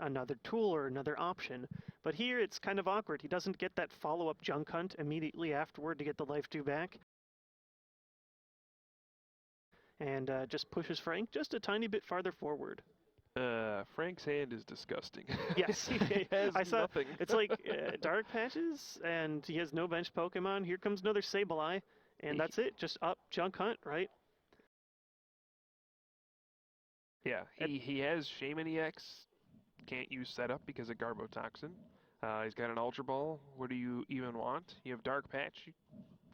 another tool or another option. But here it's kind of awkward. He doesn't get that follow-up Junk Hunt immediately afterward to get the life dew back. and just pushes Frank just a tiny bit farther forward. Frank's hand is disgusting. Yes, He has I saw. nothing. It's like dark patches, and he has no bench Pokemon. Here comes another Sableye, and that's it. Just up Junk Hunt, right? Yeah, he has Shaman EX. Can't use setup because of Garbotoxin. He's got an Ultra Ball. What do you even want? You have Dark Patch. You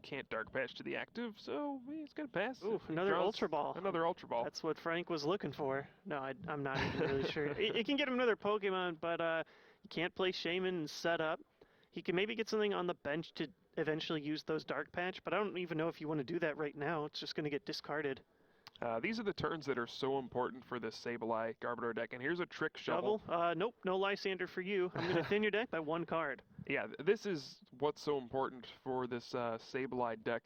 can't Dark Patch to the active, so he's gonna pass. Ooh, He another draws Ultra Ball. Another Ultra Ball. That's what Frank was looking for. No, I'm not even really sure. It can get him another Pokemon, but you can't play Shaman and set up. He can maybe get something on the bench to eventually use those Dark Patch, but I don't even know if you want to do that right now. It's just going to get discarded. These are the turns that are so important for this Sableye Garbodor deck, and here's a Trick Shovel. Nope, no Lysander for you. I'm going to thin your deck by one card. Yeah, this is what's so important for this Sableye deck.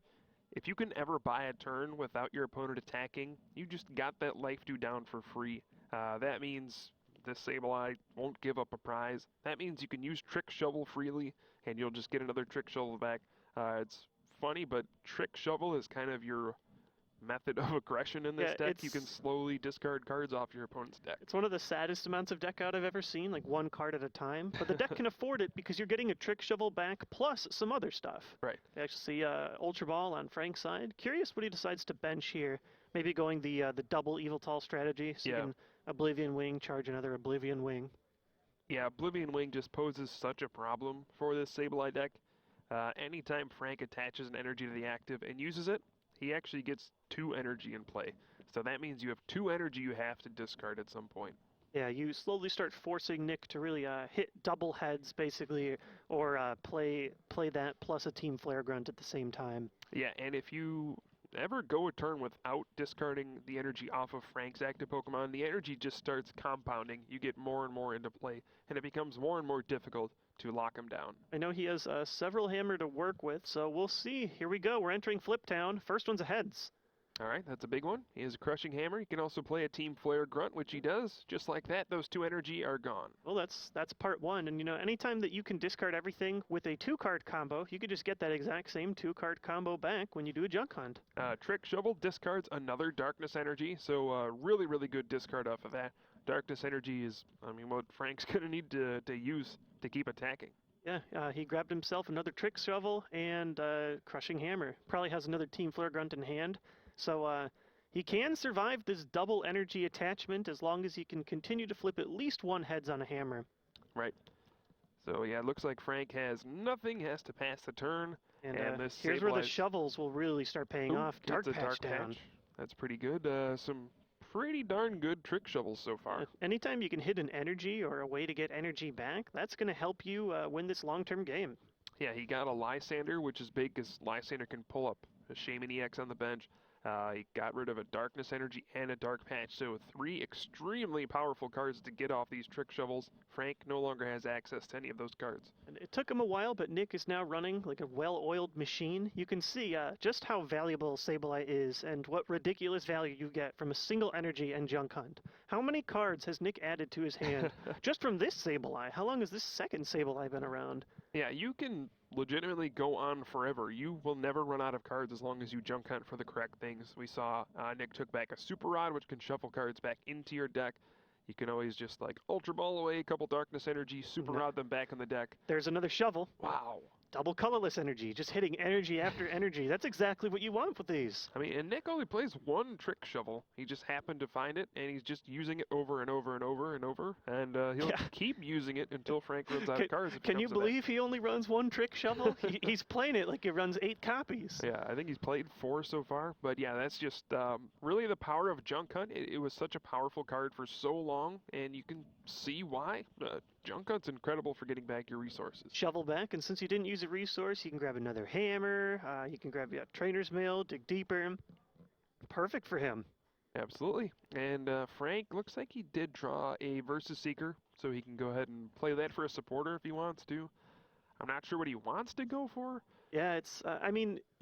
If you can ever buy a turn without your opponent attacking, you just got that life due down for free. That means this Sableye won't give up a prize. That means you can use Trick Shovel freely, and you'll just get another Trick Shovel back. It's funny, but Trick Shovel is kind of your method of aggression in this deck. You can slowly discard cards off your opponent's deck. It's one of the saddest amounts of deck out I've ever seen, like one card at a time. But the deck can afford it because you're getting a Trick Shovel back plus some other stuff. Right. You actually see Ultra Ball on Frank's side. Curious what he decides to bench here. Maybe going the double Yveltal strategy, so you can Oblivion Wing, charge another Oblivion Wing. Yeah, Oblivion Wing just poses such a problem for this Sableye deck. Anytime Frank attaches an energy to the active and uses it, he actually gets 2 energy in play. So that means you have 2 energy you have to discard at some point. Yeah, you slowly start forcing Nick to really hit double heads, basically, or play that plus a Team Flare Grunt at the same time. Yeah, and if you ever go a turn without discarding the energy off of Frank's active Pokemon, the energy just starts compounding. You get more and more into play, and it becomes more and more difficult to lock him down. I know he has several hammer to work with, so we'll see. Here we go. We're entering Flip Town. First one's a heads. All right, that's a big one. He has a Crushing Hammer. He can also play a Team Flare Grunt, which he does. Just like that, those 2 energy are gone. Well, that's part 1. And, anytime that you can discard everything with a 2-card combo, you could just get that exact same 2-card combo back when you do a Junk Hunt. Trick Shovel discards another Darkness Energy, so really, really good discard off of that. Darkness Energy is, what Frank's going to need to use to keep attacking. Yeah, he grabbed himself another Trick Shovel and Crushing Hammer. Probably has another Team Flare Grunt in hand. So he can survive this double energy attachment as long as he can continue to flip at least 1 heads on a hammer. Right. So yeah, it looks like Frank has nothing, has to pass the turn. And this here's where the shovels will really start paying off. Dark Patch down. That's pretty good. Some pretty darn good Trick Shovels so far. Anytime you can hit an energy or a way to get energy back, that's going to help you win this long-term game. Yeah, he got a Lysander, which is big because Lysander can pull up a Shaman EX on the bench. He got rid of a Darkness Energy and a Dark Patch, so 3 extremely powerful cards to get off these Trick Shovels. Frank no longer has access to any of those cards. And it took him a while, but Nick is now running like a well-oiled machine. You can see just how valuable Sableye is and what ridiculous value you get from a single energy and Junk Hunt. How many cards has Nick added to his hand just from this Sableye? How long has this second Sableye been around? Yeah, you can legitimately go on forever. You will never run out of cards as long as you Junk Hunt for the correct things. We saw Nick took back a Super Rod, which can shuffle cards back into your deck. You can always just like Ultra Ball away, a couple Darkness Energy, Super Rod them back in the deck. There's another shovel. Wow. Double colorless energy, just hitting energy after energy. That's exactly what you want with these. And Nick only plays 1 Trick Shovel. He just happened to find it, and he's just using it over and over and over and over, and he'll keep using it until Frank runs out of cards. Can you believe he only runs 1 Trick Shovel? He's playing it like he runs 8 copies. Yeah, I think he's played 4 so far, but yeah, that's just really the power of Junk Hunt. It was such a powerful card for so long, and you can see why. Junk Hunt's incredible for getting back your resources. Shovel back, and since you didn't use a resource, you can grab another hammer, you can grab Trainer's Mail, dig deeper. Perfect for him. Absolutely. And Frank looks like he did draw a Versus Seeker, so he can go ahead and play that for a supporter if he wants to. I'm not sure what he wants to go for. Yeah,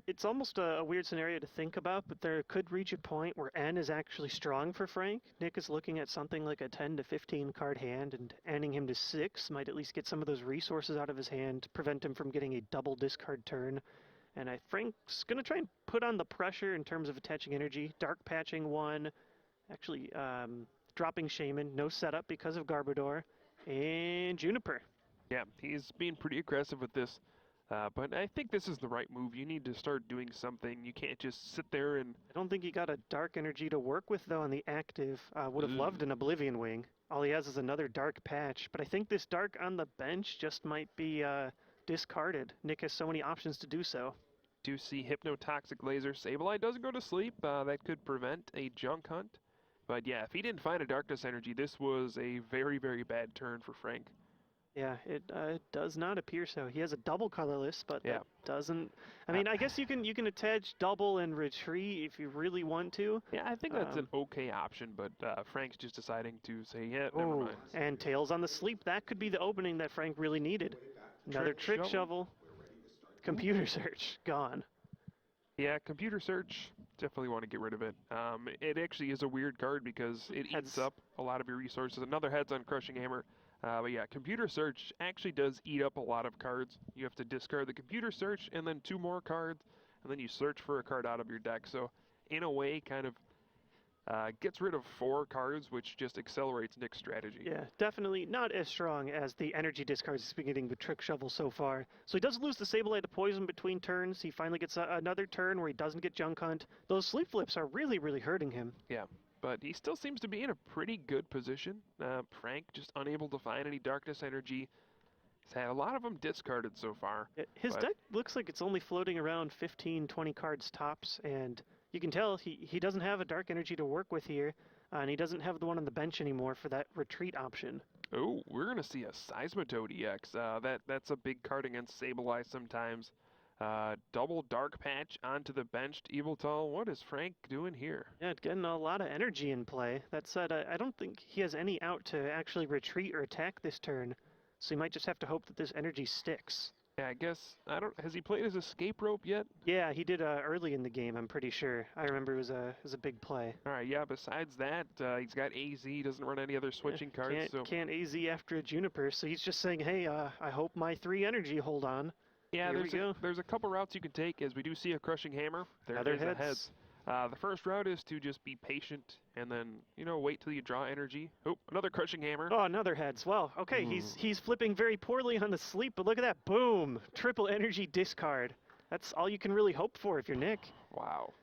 it's almost a weird scenario to think about, but there could reach a point where N is actually strong for Frank. Nick is looking at something like a 10 to 15 card hand, and ending him to 6 might at least get some of those resources out of his hand to prevent him from getting a double discard turn. And Frank's going to try and put on the pressure in terms of attaching energy. Dark patching one, actually dropping Shaman, no setup because of Garbodor, and Juniper. Yeah, he's being pretty aggressive with this. But I think this is the right move. You need to start doing something. You can't just sit there and... I don't think he got a dark energy to work with, though, on the active. Would have loved an Oblivion Wing. All he has is another dark patch. But I think this dark on the bench just might be discarded. Nick has so many options to do so. Do see Hypnotoxic Laser. Sableye doesn't go to sleep. That could prevent a junk hunt. But yeah, if he didn't find a Darkness Energy, this was a very, very bad turn for Frank. Yeah, it does not appear so. He has a double colorless, but yeah. that doesn't... I mean, I guess you can attach double and retreat if you really want to. Yeah, I think that's an okay option, but Frank's just deciding to say, yeah, never mind. And Tails on the sleep. That could be the opening that Frank really needed. Another trick shovel. Computer search, gone. Yeah, computer search, definitely want to get rid of it. It actually is a weird card because it eats up a lot of your resources. Another heads on Crushing Hammer. But yeah, computer search actually does eat up a lot of cards. You have to discard the computer search and then 2 more cards, and then you search for a card out of your deck. So in a way, kind of gets rid of 4 cards, which just accelerates Nick's strategy. Yeah, definitely not as strong as the energy discards he's been getting with Trick Shovel so far. So he does lose the Sableye to Poison between turns. He finally gets another turn where he doesn't get Junk Hunt. Those sleep flips are really, really hurting him. Yeah. But he still seems to be in a pretty good position. Frank just unable to find any Darkness Energy. He's had a lot of them discarded so far. His deck looks like it's only floating around 15, 20 cards tops, and you can tell he doesn't have a Dark Energy to work with here, and he doesn't have the one on the bench anymore for that retreat option. Oh, we're going to see a Seismitoad EX. That's a big card against Sableye sometimes. Double Dark Patch onto the benched Yveltal. What is Frank doing here? Yeah, getting a lot of energy in play. That said, I don't think he has any out to actually retreat or attack this turn, so he might just have to hope that this energy sticks. Yeah, I guess, has he played his Escape Rope yet? Yeah, he did early in the game, I'm pretty sure. I remember it was a big play. Alright, yeah, besides that, he's got AZ, doesn't run any other switching cards. Can't AZ after a Juniper, so he's just saying, hey, I hope my 3 energy hold on. Yeah, there's a couple routes you can take, as we do see a Crushing Hammer. There is a heads. The first route is to just be patient and then, wait till you draw energy. Oh, another Crushing Hammer. Oh, another heads. Well, okay, he's flipping very poorly on the sleep, but look at that. Boom! Triple energy discard. That's all you can really hope for if you're Nick. Wow.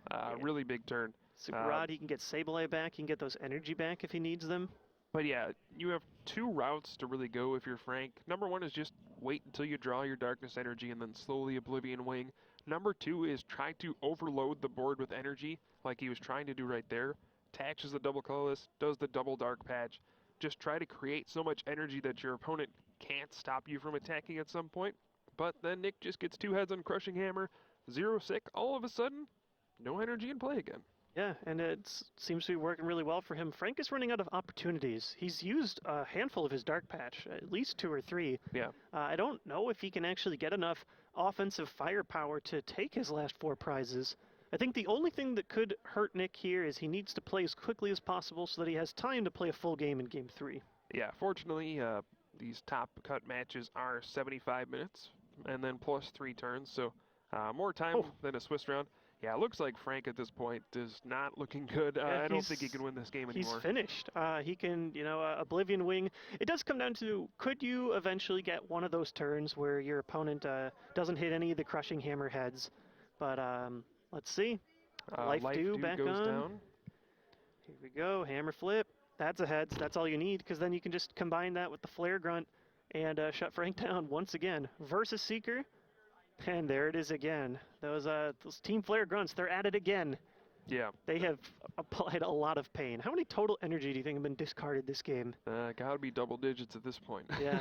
Really big turn. Super Rod, he can get Sableye back. He can get those energy back if he needs them. But yeah, you have 2 routes to really go if you're Frank. Number 1 is just wait until you draw your Darkness Energy and then slowly Oblivion Wing. Number 2 is try to overload the board with energy like he was trying to do right there. Attaches the double colorless, does the double dark patch. Just try to create so much energy that your opponent can't stop you from attacking at some point. But then Nick just gets 2 heads on Crushing Hammer, 0 sick, all of a sudden, no energy in play again. Yeah, and it seems to be working really well for him. Frank is running out of opportunities. He's used a handful of his Dark Patch, at least 2 or 3. Yeah. I don't know if he can actually get enough offensive firepower to take his last 4 prizes. I think the only thing that could hurt Nick here is he needs to play as quickly as possible so that he has time to play a full game in Game 3. Yeah, fortunately, these top cut matches are 75 minutes and then plus 3 turns, so more time than a Swiss round. Yeah, it looks like Frank at this point is not looking good. I don't think he can win this game anymore. He's finished. He can, Oblivion Wing. It does come down to, could you eventually get one of those turns where your opponent doesn't hit any of the Crushing Hammer heads? But let's see. Life Dew back goes on. Down. Here we go. Hammer Flip. That's a heads. That's all you need, because then you can just combine that with the Flare Grunt and shut Frank down once again. Versus Seeker. And there it is again. Those Team Flare Grunts, they're at it again. Yeah. They have applied a lot of pain. How many total energy do you think have been discarded this game? Gotta be double digits at this point. Yeah.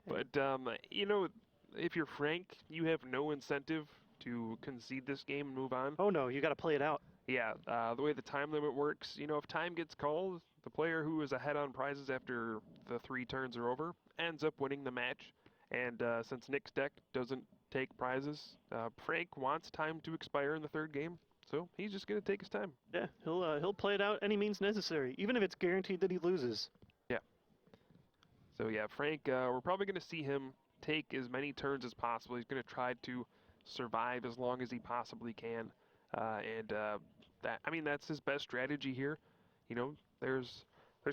But, if you're Frank, you have no incentive to concede this game and move on. Oh no, you gotta play it out. Yeah, the way the time limit works, if time gets called, the player who is ahead on prizes after the 3 turns are over ends up winning the match. And since Nick's deck doesn't take prizes, Frank wants time to expire in the 3rd game, so he's just going to take his time. Yeah, he'll play it out any means necessary, even if it's guaranteed that he loses. Yeah. So yeah, Frank, we're probably going to see him take as many turns as possible. He's going to try to survive as long as he possibly can. That's his best strategy here. You know, there's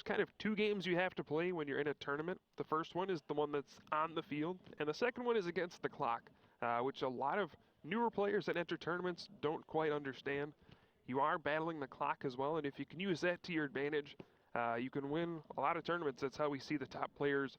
kind of two games you have to play when you're in a tournament. The first one is the one that's on the field, and the second one is against the clock, which a lot of newer players that enter tournaments don't quite understand. You are battling the clock as well, and if you can use that to your advantage, you can win a lot of tournaments. That's how we see the top players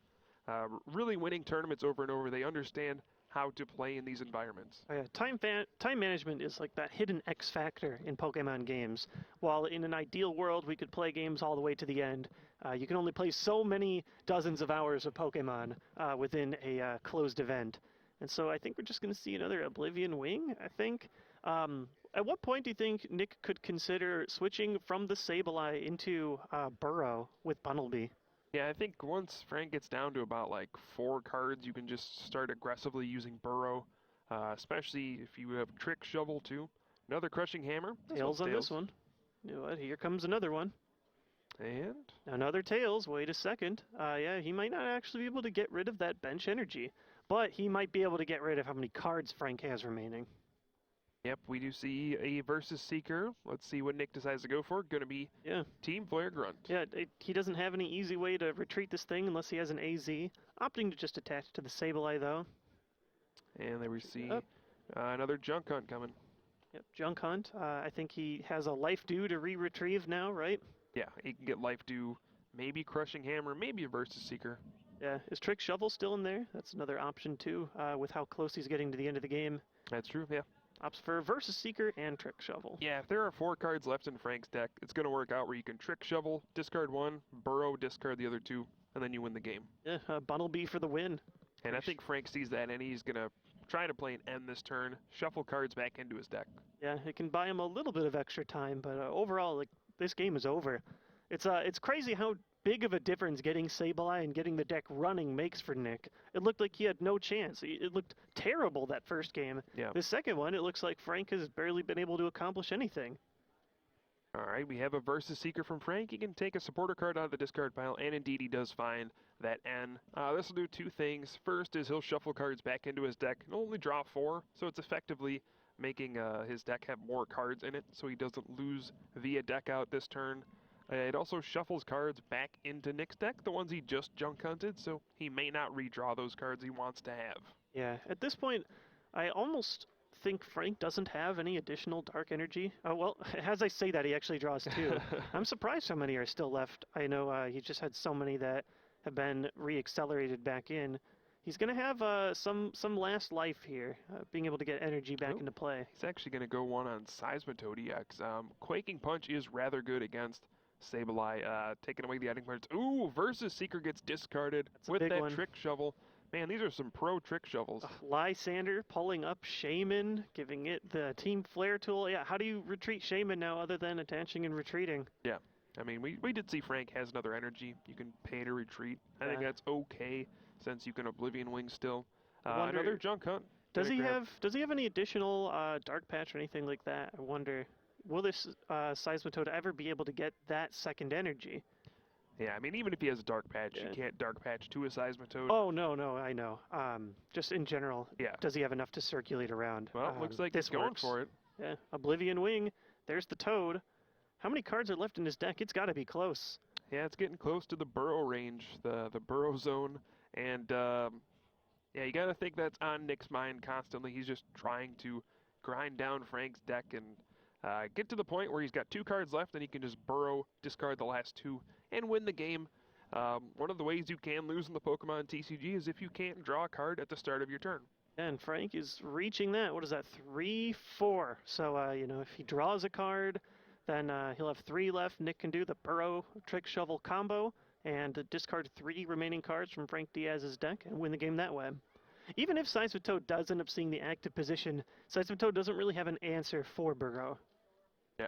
really winning tournaments over and over. They understand how to play in these environments. Oh, yeah, time management is like that hidden X factor in Pokemon games. While in an ideal world we could play games all the way to the end, you can only play so many dozens of hours of Pokemon within a closed event. And so I think we're just going to see another Oblivion Wing, I think. At what point do you think Nick could consider switching from the Sableye into Burrow with Bunnelby? Yeah, I think once Frank gets down to about like 4 cards, you can just start aggressively using Burrow, especially if you have Trick Shovel too. Another Crushing Hammer. Tails on this one. You know what? Here comes another one. And? Another Tails. Wait a second. Yeah, he might not actually be able to get rid of that bench energy, but he might be able to get rid of how many cards Frank has remaining. Yep, we do see a Versus Seeker. Let's see what Nick decides to go for. Going to be Team Flare Grunt. Yeah, he doesn't have any easy way to retreat this thing unless he has an AZ. Opting to just attach to the Sableye, though. And there we see another Junk Hunt coming. Yep, Junk Hunt. I think he has a Life Dew to re-retrieve now, right? Yeah, he can get Life Dew, maybe Crushing Hammer, maybe a Versus Seeker. Yeah, is Trick Shovel still in there? That's another option, too, with how close he's getting to the end of the game. That's true, yeah. Opts for Versus Seeker and Trick Shovel. Yeah, if there are 4 cards left in Frank's deck, it's going to work out where you can Trick Shovel, discard 1, Burrow, discard the other 2, and then you win the game. Yeah, Bunnelby for the win. And I think Frank sees that, and he's going to try to play an end this turn, shuffle cards back into his deck. Yeah, it can buy him a little bit of extra time, but overall, like, this game is over. It's crazy how big of a difference getting Sableye and getting the deck running makes for Nick. It looked like he had no chance. It looked terrible that first game. Yeah. The second one, it looks like Frank has barely been able to accomplish anything. All right, we have a Versus Seeker from Frank. He can take a supporter card out of the discard pile, and indeed he does find that N. This will do 2 things. First is he'll shuffle cards back into his deck. He'll only draw 4, so it's effectively making his deck have more cards in it, so he doesn't lose via deck out this turn. It also shuffles cards back into Nick's deck, the ones he just Junk Hunted, so he may not redraw those cards he wants to have. Yeah, at this point, I almost think Frank doesn't have any additional dark energy. Well, as I say that, he actually draws 2. I'm surprised how many are still left. I know he just had so many that have been re-accelerated back in. He's going to have some last life here, being able to get energy back into play. He's actually going to go one on Seismitoad EX. Quaking Punch is rather good against Sableye, taking away the adding cards. Ooh, Versus Seeker gets discarded with that one. Trick Shovel. Man, these are some pro Trick Shovels. Lysander pulling up Shaman, giving it the Team Flare tool. Yeah, how do you retreat Shaman now other than attaching and retreating? Yeah, I mean, we did see Frank has another energy. You can pay to retreat. I think that's okay since you can Oblivion Wing still. Another Junk Hunt. Does he have any additional Dark Patch or anything like that? I wonder. Will this Seismitoad ever be able to get that second energy? Yeah, I mean, even if he has a Dark Patch, you can't Dark Patch to a Seismitoad. Oh, no, I know. Just in general, does he have enough to circulate around? Well, looks like he's going for it. Yeah, Oblivion Wing. There's the Toad. How many cards are left in his deck? It's got to be close. Yeah, it's getting close to the Burrow range, the Burrow zone. And, you got to think that's on Nick's mind constantly. He's just trying to grind down Frank's deck and get to the point where he's got 2 cards left and he can just Burrow, discard the last 2, and win the game. One of the ways you can lose in the Pokemon TCG is if you can't draw a card at the start of your turn. And Frank is reaching that. What is that? 3-4. So, if he draws a card, then he'll have 3 left. Nick can do the Burrow Trick Shovel combo and discard 3 remaining cards from Frank Diaz's deck and win the game that way. Even if Seismitoad does end up seeing the active position, Seismitoad doesn't really have an answer for Burrow. Yeah.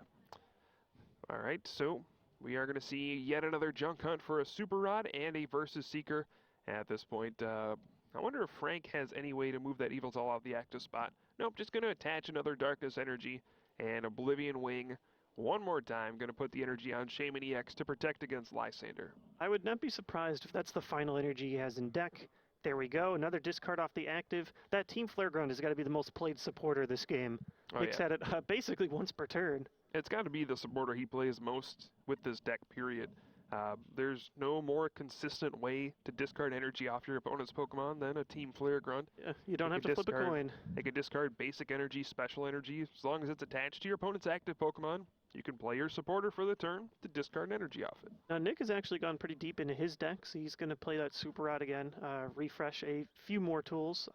All right, so we are going to see yet another Junk Hunt for a Super Rod and a Versus Seeker at this point. I wonder if Frank has any way to move that Evil's-All out of the active spot. Nope, just going to attach another Darkness Energy and Oblivion Wing one more time. Going to put the energy on Shaman EX to protect against Lysander. I would not be surprised if that's the final energy he has in deck. There we go. Another discard off the active. That Team Flare Grunt has got to be the most played supporter this game. Oh, Nick's yeah. had it basically once per turn. It's got to be the supporter he plays most with this deck, period. There's no more consistent way to discard energy off your opponent's Pokemon than a Team Flare Grunt. Yeah, you don't have to flip a coin. They can discard basic energy, special energy. As long as it's attached to your opponent's active Pokemon, you can play your supporter for the turn to discard energy off it. Now, Nick has actually gone pretty deep into his deck, so he's going to play that Super Rod again, refresh a few more tools.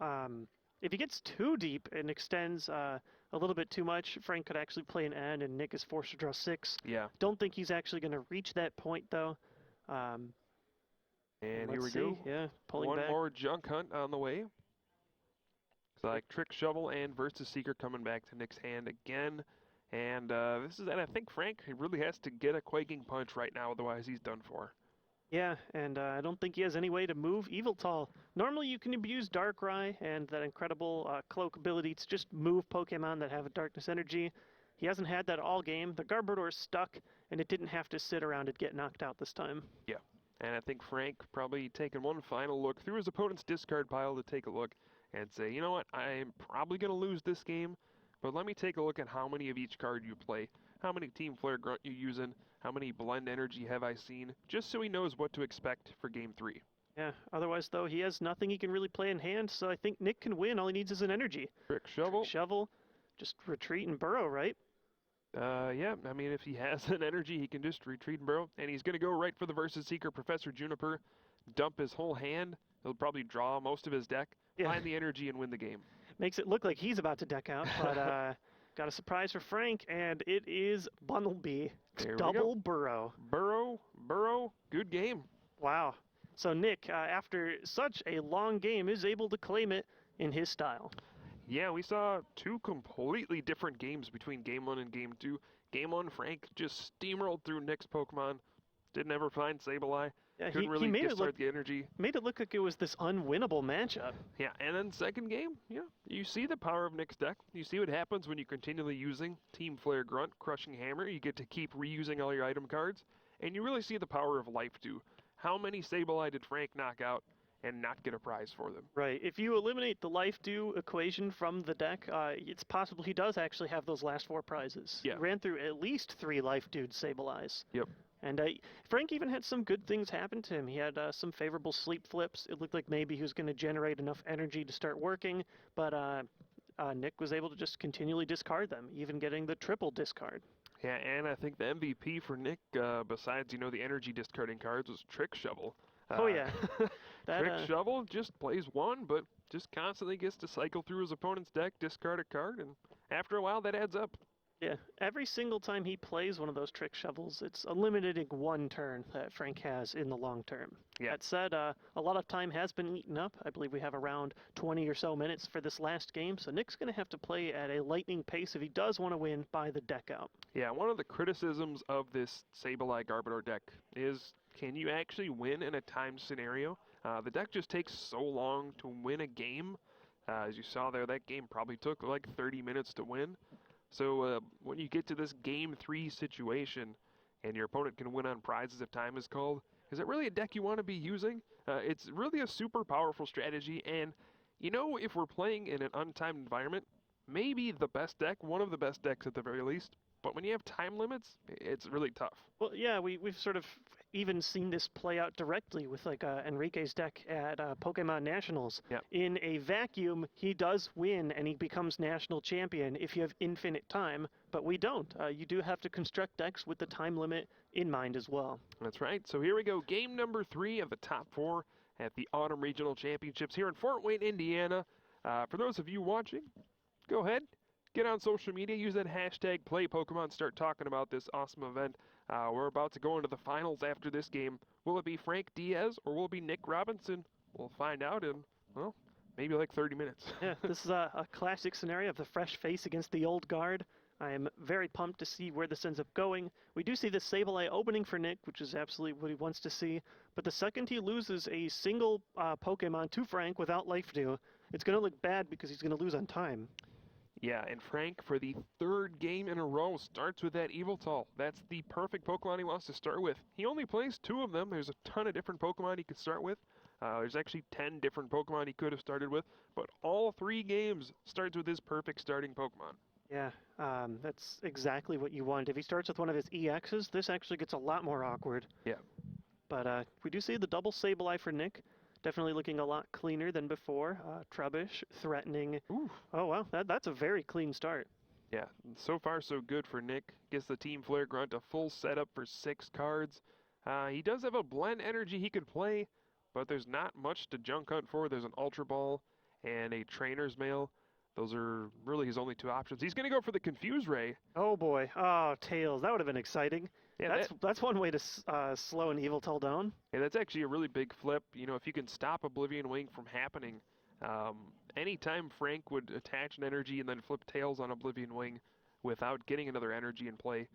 If he gets too deep and extends a little bit too much, Frank could actually play an N, and Nick is forced to draw 6. Yeah. Don't think he's actually going to reach that point, though. And here we see. go. Yeah, pulling One back. more junk hunt on the way. It's like Trick Shovel and Versus Seeker coming back to Nick's hand again. And I think Frank really has to get a Quaking Punch right now, otherwise he's done for. Yeah, and I don't think he has any way to move Yveltal. Normally you can abuse Darkrai and that incredible cloak ability to just move Pokemon that have a darkness energy. He hasn't had that all game. The Garbodor's stuck, and it didn't have to sit around and get knocked out this time. Yeah, and I think Frank probably taking one final look through his opponent's discard pile to take a look and say, you know what, I'm probably going to lose this game, but let me take a look at how many of each card you play, how many Team Flare Grunt you're using, how many Blend Energy have I seen, just so he knows what to expect for Game 3. Yeah, otherwise, though, he has nothing he can really play in hand, so I think Nick can win. All he needs is an energy. Trick Shovel. Trick Shovel, just retreat and burrow, right? Yeah, I mean, if he has an energy, he can just retreat and burrow, and he's going to go right for the Versus Seeker Professor Juniper, dump his whole hand, he'll probably draw most of his deck, find the energy, and win the game. Makes it look like he's about to deck out, but got a surprise for Frank, and it is Bunnelby. Double Burrow. Burrow, good game. Wow. So Nick, after such a long game, is able to claim it in his style. Yeah, we saw two completely different games between Game 1 and Game 2. Game 1, Frank just steamrolled through Nick's Pokemon. Didn't ever find Sableye. Yeah, Couldn't really discard the energy. Made it look like it was this unwinnable matchup. Yeah, and then second game, you see the power of Nick's deck. You see what happens when you're continually using Team Flare Grunt, Crushing Hammer. You get to keep reusing all your item cards. And you really see the power of Life Dew. How many Sableye did Frank knock out and not get a prize for them? Right. If you eliminate the Life Dew equation from the deck, it's possible he does actually have those last 4 prizes. Yeah. He ran through at least 3 Life Dewed Sableyes. Yep. And Frank even had some good things happen to him. He had some favorable sleep flips. It looked like maybe he was going to generate enough energy to start working, but Nick was able to just continually discard them, even getting the triple discard. Yeah, and I think the MVP for Nick, besides, the energy discarding cards, was Trick Shovel. Oh, yeah. Trick Shovel just plays one, but just constantly gets to cycle through his opponent's deck, discard a card, and after a while that adds up. Yeah, every single time he plays one of those Trick Shovels, it's eliminating 1 turn that Frank has in the long term. Yeah. That said, a lot of time has been eaten up. I believe we have around 20 or so minutes for this last game, so Nick's going to have to play at a lightning pace if he does want to win by the deck out. Yeah, one of the criticisms of this Sableye Garbodor deck is, can you actually win in a timed scenario? The deck just takes so long to win a game. As you saw there, that game probably took like 30 minutes to win. So when you get to this Game 3 situation and your opponent can win on prizes if time is called, is it really a deck you want to be using? It's really a super powerful strategy, and if we're playing in an untimed environment, maybe the best deck, one of the best decks at the very least, but when you have time limits, it's really tough. Well, yeah, we've sort of even seen this play out directly with like Enrique's deck at Pokemon Nationals. Yep. In a vacuum, he does win and he becomes national champion if you have infinite time, but we don't. You do have to construct decks with the time limit in mind as well. That's right. So here we go. Game number 3 of the top 4 at the Autumn Regional Championships here in Fort Wayne, Indiana. For those of you watching, go ahead. Get on social media, use that hashtag #PlayPokemon, start talking about this awesome event. We're about to go into the finals after this game. Will it be Frank Diaz or will it be Nick Robinson? We'll find out in, maybe like 30 minutes. Yeah, this is a classic scenario of the fresh face against the old guard. I am very pumped to see where this ends up going. We do see the Sableye opening for Nick, which is absolutely what he wants to see. But the second he loses a single Pokemon to Frank without Life Dew, it's going to look bad because he's going to lose on time. Yeah, and Frank, for the 3rd game in a row, starts with that Yveltal. That's the perfect Pokemon he wants to start with. He only plays 2 of them. There's a ton of different Pokemon he could start with. There's actually 10 different Pokemon he could have started with, but all 3 games starts with his perfect starting Pokemon. Yeah, that's exactly what you want. If he starts with one of his EXs, this actually gets a lot more awkward. Yeah. But we do see the double Sableye for Nick. Definitely looking a lot cleaner than before. Trubbish, threatening. Ooh. Oh, wow, that's a very clean start. Yeah, so far so good for Nick. Gets the Team Flare Grunt a full setup for 6 cards. He does have a Blend Energy he could play, but there's not much to junk hunt for. There's an Ultra Ball and a Trainer's Mail. Those are really his only 2 options. He's going to go for the Confuse Ray. Oh boy, oh Tails, that would have been exciting. Yeah, That's one way to slow an Yveltal down. yeah, that's actually a really big flip. You know, if you can stop Oblivion Wing from happening, anytime Frank would attach an energy and then flip Tails on Oblivion Wing without getting another energy in play,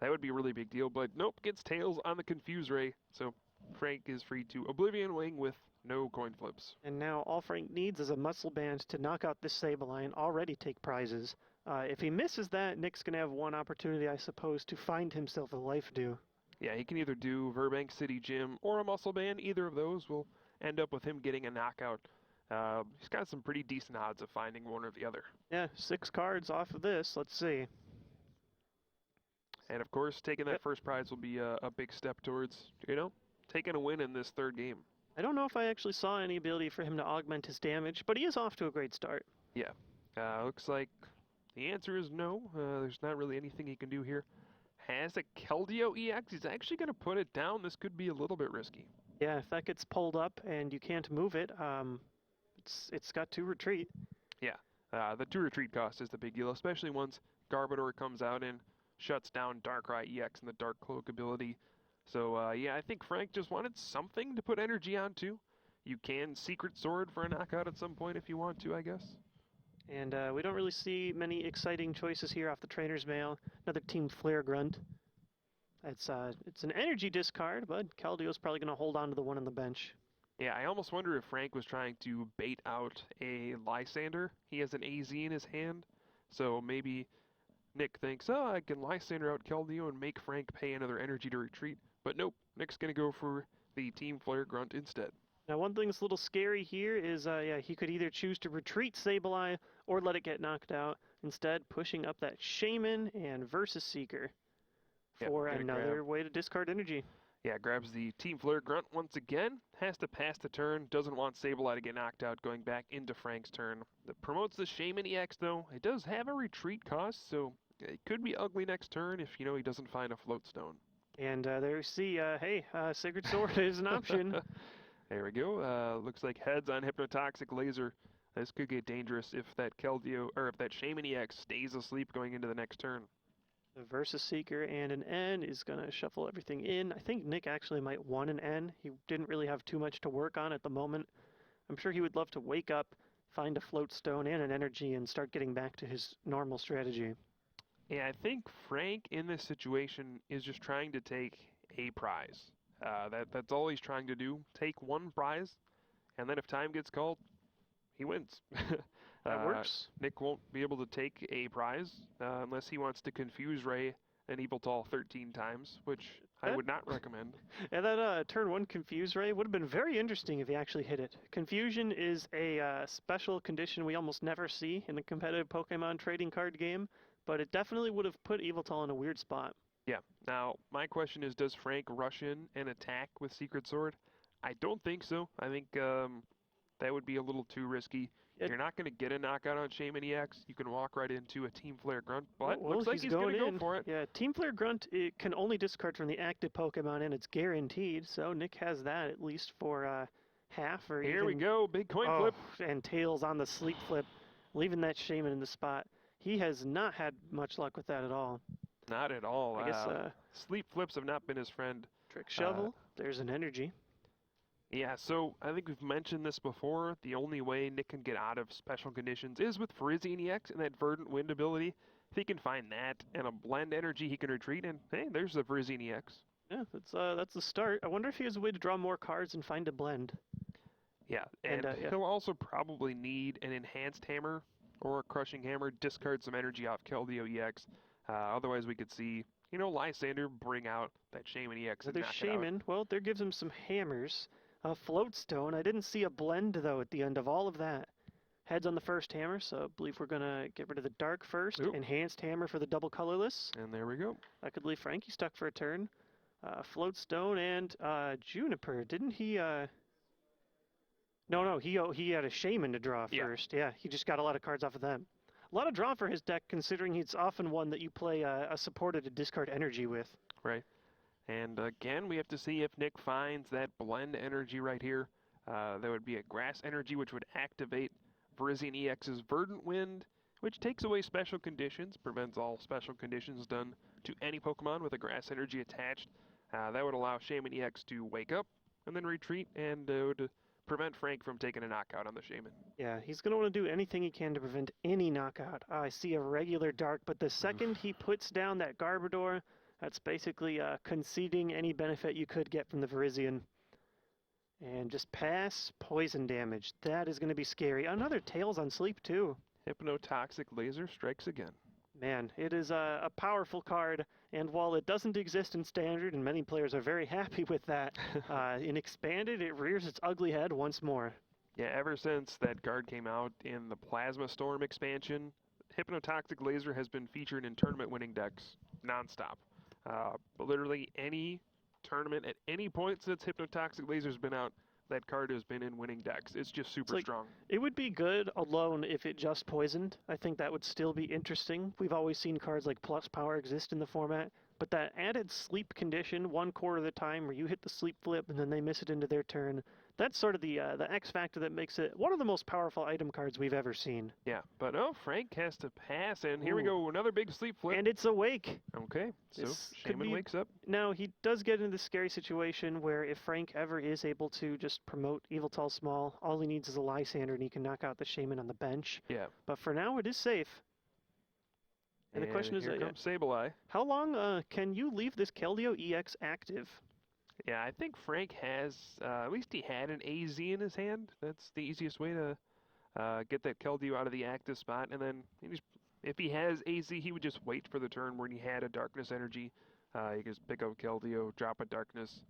that would be a really big deal. But nope, gets Tails on the Confuse Ray, so Frank is free to Oblivion Wing with no coin flips. And now all Frank needs is a Muscle Band to knock out this Sableye and already take prizes. If he misses that, Nick's going to have one opportunity, I suppose, to find himself a life dew. Yeah, he can either do Verbank City Gym or a Muscle Band. Either of those will end up with him getting a knockout. He's got some pretty decent odds of finding one or the other. Yeah, 6 cards off of this. Let's see. And of course, taking that first prize will be a big step towards, taking a win in this 3rd game. I don't know if I actually saw any ability for him to augment his damage, but he is off to a great start. Yeah, looks like the answer is no. There's not really anything he can do here. Has a Keldeo EX. He's actually going to put it down. This could be a little bit risky. Yeah, if that gets pulled up and you can't move it, it's got to retreat. Yeah, the 2 retreat cost is the big deal, especially once Garbodor comes out and shuts down Darkrai EX and the Dark Cloak ability. So, yeah, I think Frank just wanted something to put energy onto. You can Secret Sword for a knockout at some point if you want to, I guess. And we don't really see many exciting choices here off the Trainer's Mail. Another Team Flare Grunt. It's an energy discard, but Keldeo's probably going to hold on to the one on the bench. Yeah, I almost wonder if Frank was trying to bait out a Lysander. He has an AZ in his hand, so maybe Nick thinks, oh, I can Lysander out Keldeo and make Frank pay another energy to retreat. But nope, Nick's going to go for the Team Flare Grunt instead. Now, one thing that's a little scary here is, he could either choose to retreat Sableye or let it get knocked out, instead pushing up that Shaman and Versus Seeker for another way to discard energy. Yeah, grabs the Team Flare Grunt once again, has to pass the turn, doesn't want Sableye to get knocked out, going back into Frank's turn. That promotes the Shaman EX, though. It does have a retreat cost, so it could be ugly next turn if, he doesn't find a Float Stone. And there you see, Secret Sword is an option. There we go. Looks like heads on Hypnotoxic Laser. This could get dangerous if that Keldeo, or if that Shaman EX stays asleep going into the next turn. The Versus Seeker and an N is going to shuffle everything in. I think Nick actually might want an N. He didn't really have too much to work on at the moment. I'm sure he would love to wake up, find a Float Stone and an energy, and start getting back to his normal strategy. Yeah, I think Frank in this situation is just trying to take a prize. That's all he's trying to do. Take one prize, and then if time gets called, he wins. That works. Nick won't be able to take a prize unless he wants to Confuse Ray and Yveltal 13 times, which I would not recommend. Yeah, that turn 1 Confuse Ray would have been very interesting if he actually hit it. Confusion is a special condition we almost never see in the competitive Pokemon trading card game, but it definitely would have put Yveltal in a weird spot. Yeah. Now, my question is, does Frank rush in and attack with Secret Sword? I don't think so. I think that would be a little too risky. You're not going to get a knockout on Shaman EX. You can walk right into a Team Flare Grunt, but looks like he's going to go for it. Yeah, Team Flare Grunt it can only discard from the active Pokemon, and it's guaranteed, so Nick has that at least for half or Here we go, big coin flip. And Tails on the sleep flip, leaving that Shaman in the spot. He has not had much luck with that at all. Not at all. I guess sleep flips have not been his friend. Trick Shovel, there's an energy. Yeah, so I think we've mentioned this before. The only way Nick can get out of special conditions is with Virizion EX and that Verdant Wind ability. If he can find that and a Blend energy, he can retreat, and hey, there's the Virizion EX. Yeah, that's the start. I wonder if he has a way to draw more cards and find a blend. Yeah, and he'll also probably need an Enhanced Hammer or a Crushing Hammer, discard some energy off Keldeo EX. Otherwise, we could see, Lysander bring out that Shaman EX. There's Shaman. Well, there gives him some hammers. A floatstone. I didn't see a blend, though, at the end of all of that. Heads on the first hammer, so I believe we're going to get rid of the dark first. Oop. Enhanced hammer for the double colorless. And there we go. I could leave Frankie stuck for a turn. Floatstone and Juniper. Didn't he... No, he had a Shaman to draw first. Yeah, he just got a lot of cards off of them. A lot of draw for his deck, considering he's often one that you play a supporter to discard energy with. Right. And again, we have to see if Nick finds that blend energy right here. There would be a grass energy, which would activate Virizion EX's Verdant Wind, which takes away special conditions, prevents all special conditions done to any Pokemon with a grass energy attached. That would allow Shaman EX to wake up and then retreat, and would prevent Frank from taking a knockout on the Shaman. Yeah, he's going to want to do anything he can to prevent any knockout. I see a regular dark, but the second he puts down that Garbodor, that's basically conceding any benefit you could get from the Virizion. And just pass poison damage. That is going to be scary. Another Tails on Sleep, too. Hypnotoxic Laser strikes again. Man, it is a powerful card, and while it doesn't exist in Standard, and many players are very happy with that, in Expanded, it rears its ugly head once more. Yeah, ever since that card came out in the Plasma Storm expansion, Hypnotoxic Laser has been featured in tournament-winning decks nonstop. Literally any tournament at any point since Hypnotoxic Laser's been out, that card has been in winning decks. It's just super strong. It would be good alone if it just poisoned. I think that would still be interesting. We've always seen cards like Plus Power exist in the format, but that added sleep condition 1/4 of the time where you hit the sleep flip and then they miss it into their turn, that's sort of the X factor that makes it one of the most powerful item cards we've ever seen. Yeah, but Frank has to pass, and here we go, another big sleep flip. And it's awake. Okay, so Shaman wakes up. Now, he does get into this scary situation where if Frank ever is able to just promote Yveltal Small, all he needs is a Lysander and he can knock out the Shaman on the bench. Yeah. But for now, it is safe. And the question is, here comes Sableye. How long can you leave this Keldeo EX active? Yeah, I think Frank has, at least he had an AZ in his hand. That's the easiest way to get that Keldeo out of the active spot. And then if he has AZ, he would just wait for the turn when he had a Darkness energy. He could just pick up Keldeo, drop a Darkness.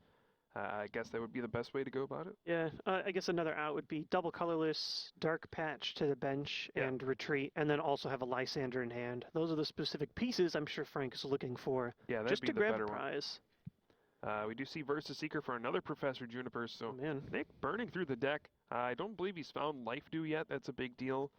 I guess that would be the best way to go about it. Yeah, I guess another out would be double colorless, Dark Patch to the bench and retreat, and then also have a Lysander in hand. Those are the specific pieces I'm sure Frank is looking for. Yeah, that'd just be to the grab better a prize. We do see Versus Seeker for another Professor Juniper, so Nick burning through the deck. I don't believe he's found Life Dew yet. That's a big deal.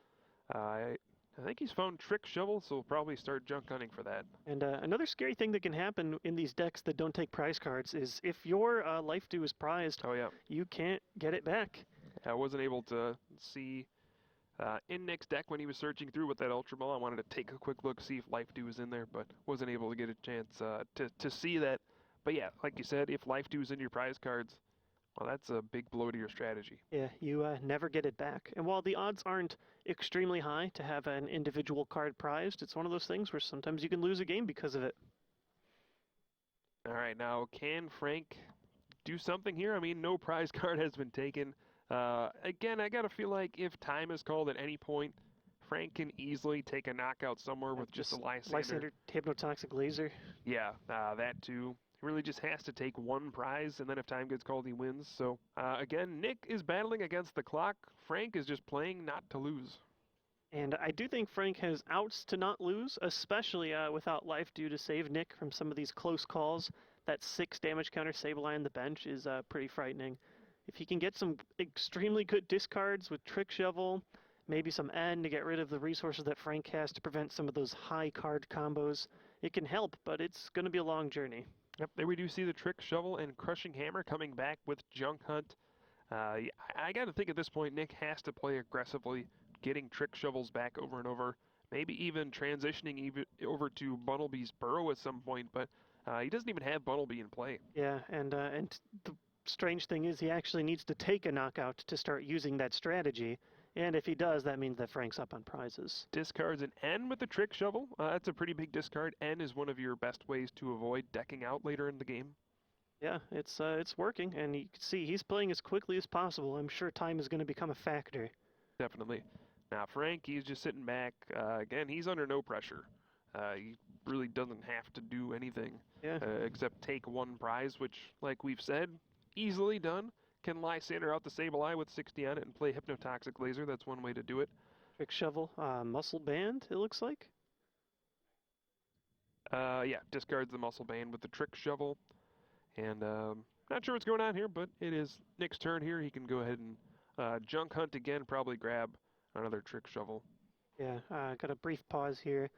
I think he's found Trick Shovel, so we'll probably start junk hunting for that. And another scary thing that can happen in these decks that don't take prize cards is if your Life Dew is prized, you can't get it back. I wasn't able to see in Nick's deck when he was searching through with that Ultra Ball. I wanted to take a quick look, see if Life Dew was in there, but wasn't able to get a chance to see that. But yeah, like you said, if Life Dew is in your prize cards, well, that's a big blow to your strategy. Yeah, you never get it back. And while the odds aren't extremely high to have an individual card prized, it's one of those things where sometimes you can lose a game because of it. All right, now can Frank do something here? I mean, no prize card has been taken. Again, I got to feel like if time is called at any point, Frank can easily take a knockout somewhere with just a Lysander. Lysander, Hypnotoxic Laser. Yeah, that too. He really just has to take one prize, and then if time gets called, he wins. So, again, Nick is battling against the clock. Frank is just playing not to lose. And I do think Frank has outs to not lose, especially without Life Dew to save Nick from some of these close calls. That 6 damage counter Sableye on the bench is pretty frightening. If he can get some extremely good discards with Trick Shovel, maybe some N to get rid of the resources that Frank has to prevent some of those high card combos, it can help, but it's going to be a long journey. Yep, there we do see the Trick Shovel and Crushing Hammer coming back with Junk Hunt. I got to think at this point, Nick has to play aggressively, getting Trick Shovels back over and over, maybe even transitioning over to Bunnelby's Burrow at some point, but he doesn't even have Bunnelby in play. Yeah, and the strange thing is he actually needs to take a knockout to start using that strategy. And if he does, that means that Frank's up on prizes. Discards an N with the Trick Shovel. That's a pretty big discard. N is one of your best ways to avoid decking out later in the game. Yeah, it's working, and you can see he's playing as quickly as possible. I'm sure time is going to become a factor. Definitely. Now, Frank, he's just sitting back. Again, he's under no pressure. He really doesn't have to do anything except take one prize, which, like we've said, easily done. can Lysander out the Sableye with 60 on it and play Hypnotoxic Laser. That's one way to do it. Trick Shovel, Muscle Band, it looks like. Yeah, discards the Muscle Band with the Trick Shovel. And not sure what's going on here, but it is Nick's turn here. He can go ahead and Junk Hunt again, probably grab another Trick Shovel. Yeah, got a brief pause here.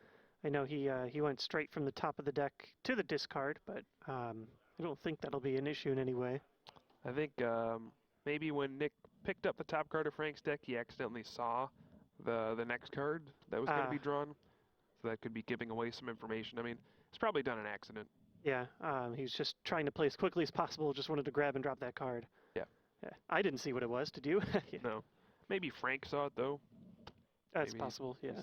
I know he went straight from the top of the deck to the discard, but I don't think that'll be an issue in any way. I think maybe when Nick picked up the top card of Frank's deck, he accidentally saw the next card that was going to be drawn. So that could be giving away some information. I mean, it's probably done an accident. Yeah, he was just trying to play as quickly as possible, just wanted to grab and drop that card. Yeah. I didn't see what it was, did you? Yeah. No. Maybe Frank saw it, though. That's possible, yeah.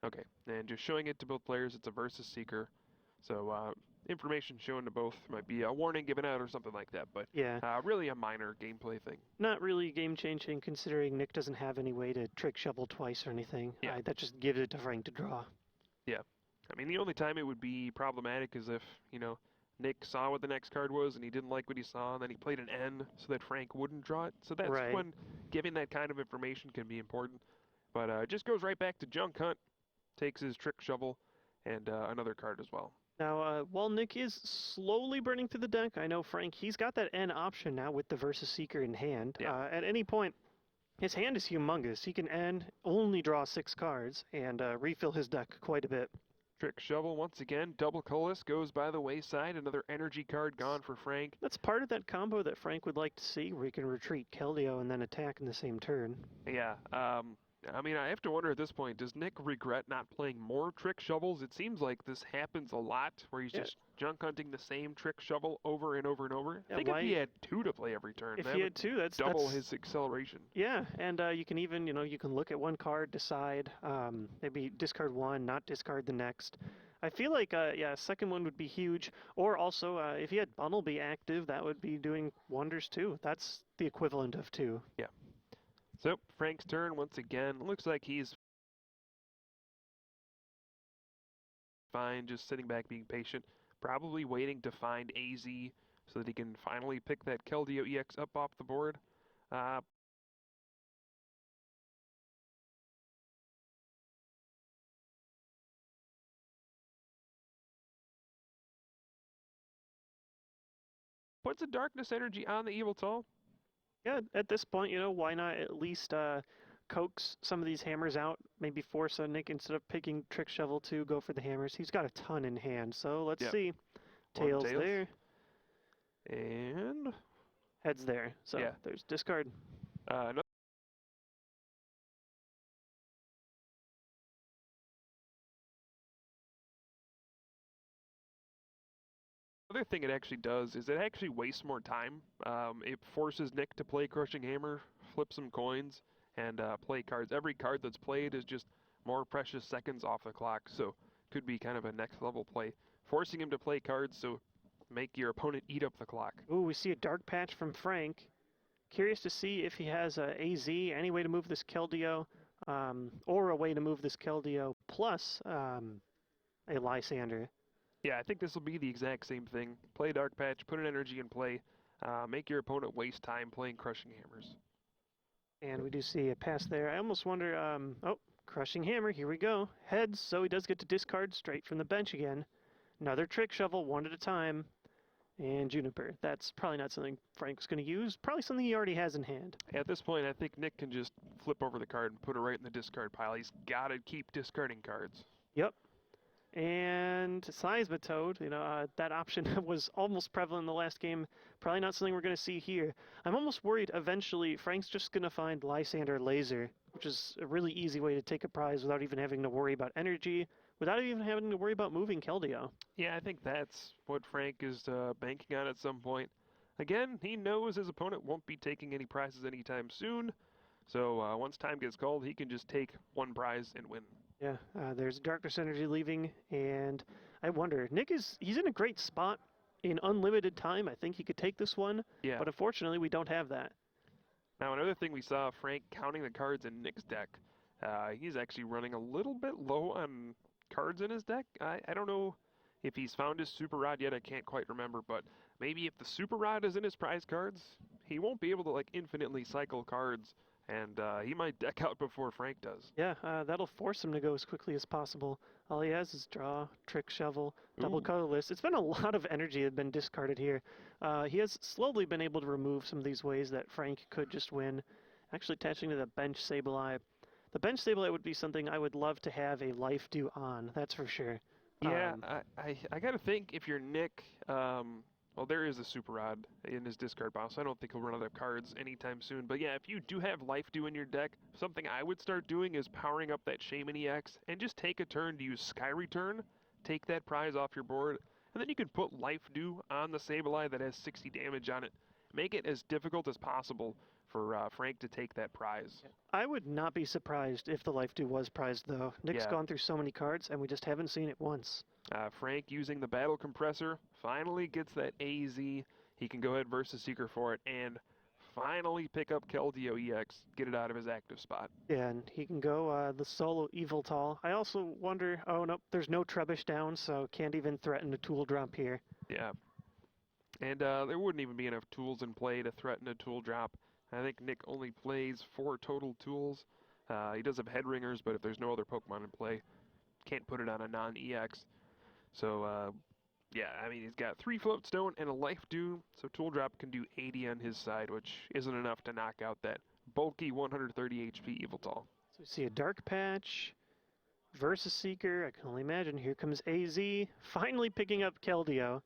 Okay, and just showing it to both players, it's a Versus Seeker. So information shown to both might be a warning given out or something like that, but yeah. Really a minor gameplay thing. Not really game-changing, considering Nick doesn't have any way to Trick Shovel twice or anything. Yeah. That just gives it to Frank to draw. Yeah. I mean, the only time it would be problematic is if, Nick saw what the next card was and he didn't like what he saw, and then he played an N so that Frank wouldn't draw it. So that's when giving that kind of information can be important. But it just goes right back to Junk Hunt, takes his Trick Shovel, and another card as well. Now, while Nick is slowly burning through the deck, I know Frank, he's got that N option now with the Versus Seeker in hand. Yeah. At any point, his hand is humongous. He can N, only draw 6 cards, and refill his deck quite a bit. Trick Shovel, once again, double colorless, goes by the wayside. Another energy card gone for Frank. That's part of that combo that Frank would like to see, where he can retreat Keldeo and then attack in the same turn. Yeah, I mean, I have to wonder at this point, does Nick regret not playing more Trick Shovels? It seems like this happens a lot, where he's just junk hunting the same Trick Shovel over and over and over. Yeah, I think if he had 2 to play every turn, if he had 2, that's double his acceleration. Yeah, and you can even, you can look at one card, decide, maybe discard one, not discard the next. I feel like, a second one would be huge. Or also, if he had Bundle be active, that would be doing wonders too. That's the equivalent of 2. Yeah. So, Frank's turn once again. Looks like he's fine, just sitting back being patient. Probably waiting to find AZ so that he can finally pick that Keldeo EX up off the board. Puts a Darkness Energy on the Yveltal. Yeah, at this point, why not at least coax some of these hammers out? Maybe force a Nick, instead of picking Trick Shovel to go for the hammers. He's got a ton in hand, so let's see. Tails there. And heads there. So there's discard. Another thing it actually does is it actually wastes more time. It forces Nick to play Crushing Hammer, flip some coins, and play cards. Every card that's played is just more precious seconds off the clock, so could be kind of a next level play. Forcing him to play cards, so make your opponent eat up the clock. Ooh, we see a Dark Patch from Frank. Curious to see if he has a AZ, any way to move this Keldeo, or a way to move this Keldeo plus a Lysander. Yeah, I think this will be the exact same thing. Play Dark Patch, put an energy in play, make your opponent waste time playing Crushing Hammers. And we do see a pass there. I almost wonder, Crushing Hammer, here we go. Heads, so he does get to discard straight from the bench again. Another Trick Shovel, one at a time. And Juniper. That's probably not something Frank's going to use. Probably something he already has in hand. At this point, I think Nick can just flip over the card and put it right in the discard pile. He's got to keep discarding cards. Yep. And Seismitoad, that option was almost prevalent in the last game. Probably not something we're going to see here. I'm almost worried eventually Frank's just going to find Lysander Laser, which is a really easy way to take a prize without even having to worry about energy, without even having to worry about moving Keldeo. Yeah, I think that's what Frank is banking on at some point. Again, he knows his opponent won't be taking any prizes anytime soon, so once time gets called, he can just take one prize and win. Yeah, there's Darkness Energy leaving, and I wonder, he's in a great spot in unlimited time. I think he could take this one, but unfortunately we don't have that. Now, another thing we saw, Frank counting the cards in Nick's deck. He's actually running a little bit low on cards in his deck. I don't know if he's found his Super Rod yet. I can't quite remember, but maybe if the Super Rod is in his prize cards, he won't be able to like infinitely cycle cards, and he might deck out before Frank does. Yeah, that'll force him to go as quickly as possible. All he has is draw, trick shovel, double Ooh. colorless. It's been a lot of energy that had been discarded here. He has slowly been able to remove some of these ways that Frank could just win. Actually attaching to the bench Sableye. The bench Sableye would be something I would love to have a life do on, that's for sure. Yeah, Um, I gotta think if you're Nick, well, there is a Super Rod in his discard pile, so I don't think he'll run out of cards anytime soon. But yeah, if you do have Life Dew in your deck, something I would start doing is powering up that Shaman EX and just take a turn to use Sky Return, take that prize off your board, and then you can put Life Dew on the Sableye that has 60 damage on it. Make it as difficult as possible for Frank to take that prize. I would not be surprised if the life do was prized, though. Nick's Yeah. gone through so many cards, and we just haven't seen it once. Frank using the Battle Compressor finally gets that AZ. He can go ahead versus Seeker for it and finally pick up Keldeo EX, get it out of his active spot. Yeah, and he can go the solo Evil Tall. I also wonder, oh no, there's no Trebush down, so can't even threaten a tool drop here. Yeah. And there wouldn't even be enough tools in play to threaten a tool drop. I think Nick only plays 4 total tools. He does have Head Ringers, but if there's no other Pokemon in play, can't put it on a non-EX. So, yeah, I mean, he's got 3 Float Stone and a Life Dew, so Tool Drop can do 80 on his side, which isn't enough to knock out that bulky 130 HP Yveltal. So we see a Dark Patch versus Seeker. I can only imagine. Here comes AZ, finally picking up Keldeo.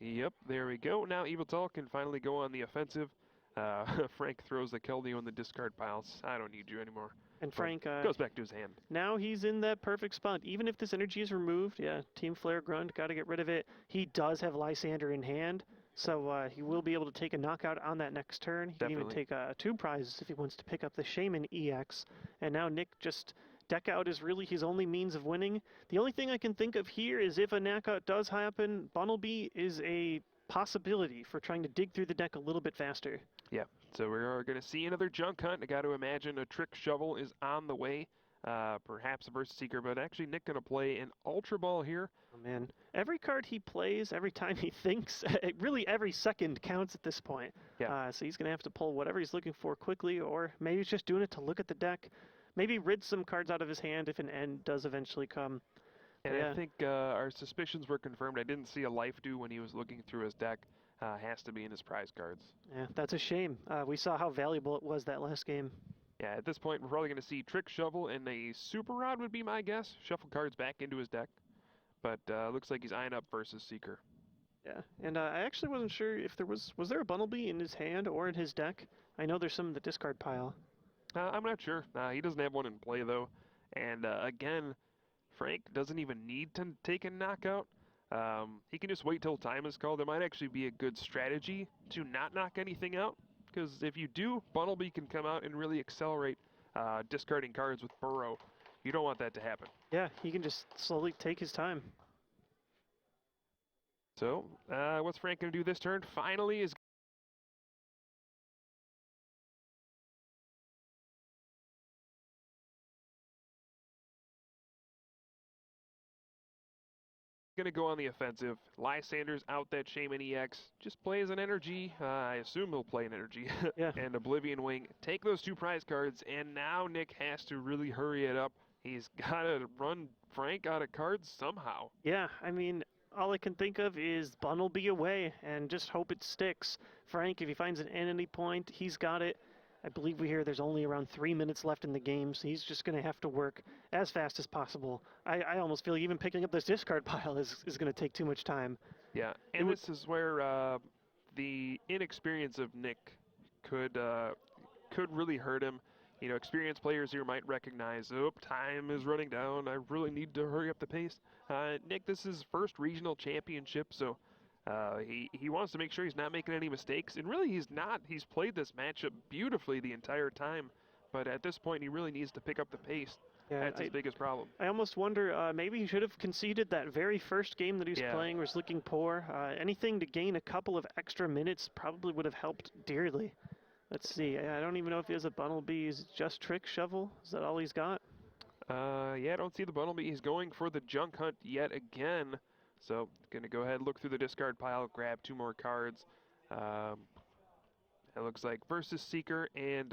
Yep, there we go. Now Yveltal can finally go on the offensive. Frank throws the Keldeo in the discard piles. I don't need you anymore. And Frank goes back to his hand. now he's in that perfect spot. Even if this energy is removed, yeah, Team Flare Grunt, got to get rid of it. He does have Lysander in hand, so he will be able to take a knockout on that next turn. He can even Definitely. take 2 prizes if he wants to pick up the Shaman EX. And now Nick just deck out is really his only means of winning. The only thing I can think of here is if a knockout does happen, Bunnelby is a possibility for trying to dig through the deck a little bit faster. Yeah, so we're going to see another junk hunt. I got to imagine a Trick Shovel is on the way, perhaps a Versus Seeker, but actually Nick going to play an Ultra Ball here. Oh man, every card he plays, every time he thinks, really every second counts at this point. Yeah. So he's going to have to pull whatever he's looking for quickly, or maybe he's just doing it to look at the deck. Maybe rid some cards out of his hand if an end does eventually come. And Yeah. I think our suspicions were confirmed. I didn't see a Life Dew when he was looking through his deck. Has to be in his prize cards. Yeah, that's a shame. We saw how valuable it was that last game. Yeah, at this point, we're probably going to see Trick Shovel and a Super Rod would be my guess. Shuffle cards back into his deck. But looks like he's eyeing up versus Seeker. Yeah, and I actually wasn't sure if there was there a Bunnelby in his hand or in his deck. I know there's some in the discard pile. I'm not sure. He doesn't have one in play, though. And again, Frank doesn't even need to take a knockout. He can just wait till time is called. There might actually be a good strategy to not knock anything out. Because if you do, Bunnelby can come out and really accelerate discarding cards with Burrow. You don't want that to happen. Yeah, he can just slowly take his time. So, what's Frank going to do this turn? Finally is going to go on the offensive. Lysander's out that Shaman EX. Just plays an energy. I assume he'll play an energy. Yeah. And Oblivion Wing. Take those 2 prize cards, and now Nick has to really hurry it up. He's got to run Frank out of cards somehow. Yeah, I mean, all I can think of is Bunnelby away and just hope it sticks. Frank, if he finds an enemy point, he's got it. I believe we hear there's only around 3 minutes left in the game, so he's just going to have to work as fast as possible. I almost feel even picking up this discard pile is going to take too much time. Yeah, and this is where the inexperience of Nick could really hurt him. You know, experienced players here might recognize, oh, time is running down. I really need to hurry up the pace. Nick, this is his first regional championship, so he wants to make sure he's not making any mistakes. And really, he's not. He's played this matchup beautifully the entire time. But at this point, he really needs to pick up the pace. Yeah, That's his biggest problem. I almost wonder, maybe he should have conceded that very first game that he was playing was looking poor. Anything to gain a couple of extra minutes probably would have helped dearly. Let's see. I don't even know if he has a Bunnelby. Is it just Trick Shovel? Is that all he's got? Yeah, I don't see the Bunnelby. He's going for the junk hunt yet again. So, going to go ahead, look through the discard pile, grab 2 more cards. It looks like versus Seeker and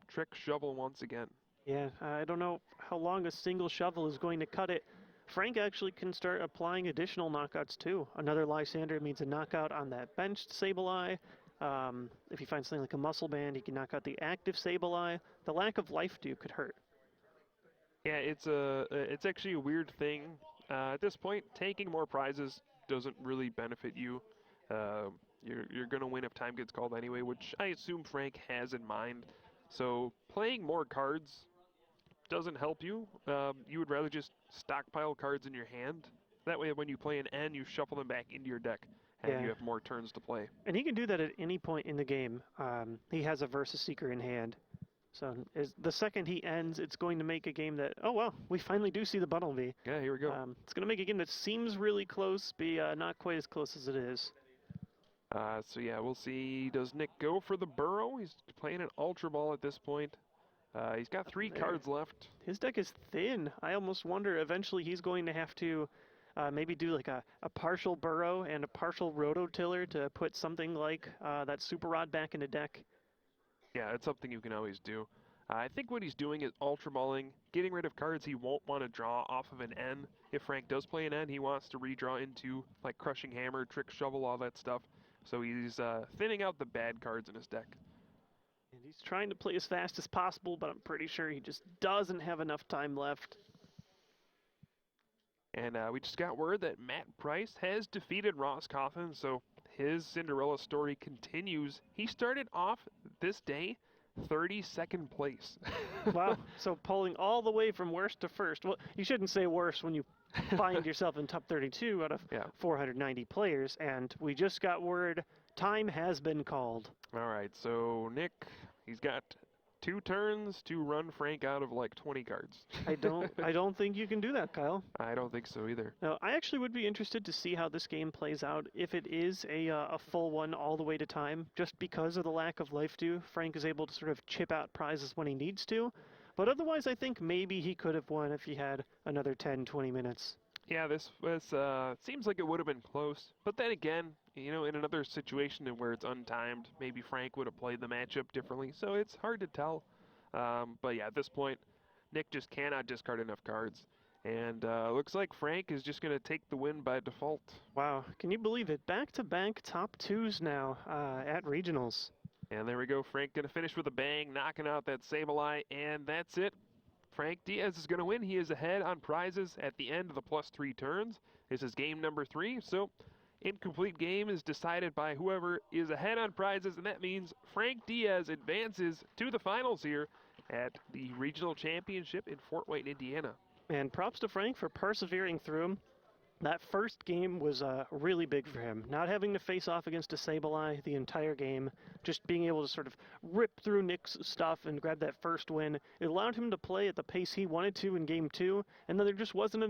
Trick Shovel once again. Yeah, I don't know how long a single shovel is going to cut it. Frank actually can start applying additional knockouts too. Another Lysander means a knockout on that benched Sableye. If he finds something like a muscle band, he can knock out the active Sableye. The lack of life dew could hurt. Yeah, it's actually a weird thing. At this point, taking more prizes doesn't really benefit you. You're gonna win if time gets called anyway, which I assume Frank has in mind. So playing more cards doesn't help you. You would rather just stockpile cards in your hand. That way, when you play an N, you shuffle them back into your deck, and you have more turns to play. And he can do that at any point in the game. He has a Versus Seeker in hand. So the second he ends, it's going to make a game that, oh, well, we finally do see the Bunnelby. Yeah, here we go. It's going to make a game that seems really close, be not quite as close as it is. So, yeah, we'll see. Does Nick go for the Burrow? He's playing an Ultra Ball at this point. He's got 3 cards left. His deck is thin. I almost wonder eventually he's going to have to maybe do like a partial Burrow and a partial Rototiller to put something like that Super Rod back in the deck. Yeah, it's something you can always do. I think what he's doing is Ultra Balling, getting rid of cards he won't want to draw off of an N. If Frank does play an N, he wants to redraw into like Crushing Hammer, Trick Shovel, all that stuff. So he's thinning out the bad cards in his deck. And he's trying to play as fast as possible, but I'm pretty sure he just doesn't have enough time left. And we just got word that Matt Price has defeated Ross Coffin, so his Cinderella story continues. He started off this day 32nd place. Wow, so pulling all the way from worst to first. Well, you shouldn't say worst when you find yourself in top 32 out of 490 players, and we just got word time has been called. All right, so Nick, he's got 2 turns to run Frank out of like 20 cards. I don't think you can do that, Kyle. I don't think so either. No, I actually would be interested to see how this game plays out if it is a full one all the way to time. Just because of the lack of life dew, Frank is able to sort of chip out prizes when he needs to. But otherwise, I think maybe he could have won if he had another 10, 20 minutes. Yeah, this was seems like it would have been close. But then again, you know, in another situation where it's untimed, maybe Frank would have played the matchup differently. So it's hard to tell. But yeah, at this point, Nick just cannot discard enough cards. And looks like Frank is just going to take the win by default. Wow, can you believe it? Back-to-back top 2s now at regionals. And there we go. Frank going to finish with a bang, knocking out that Sableye, and that's it. Frank Diaz is going to win. He is ahead on prizes at the end of the +3 turns. This is game number 3, so incomplete game is decided by whoever is ahead on prizes, and that means Frank Diaz advances to the finals here at the regional championship in Fort Wayne, Indiana. And props to Frank for persevering through him. That first game was really big for him. Not having to face off against a Sableye the entire game, just being able to sort of rip through Nick's stuff and grab that first win. It allowed him to play at the pace he wanted to in game 2, and then there just wasn't enough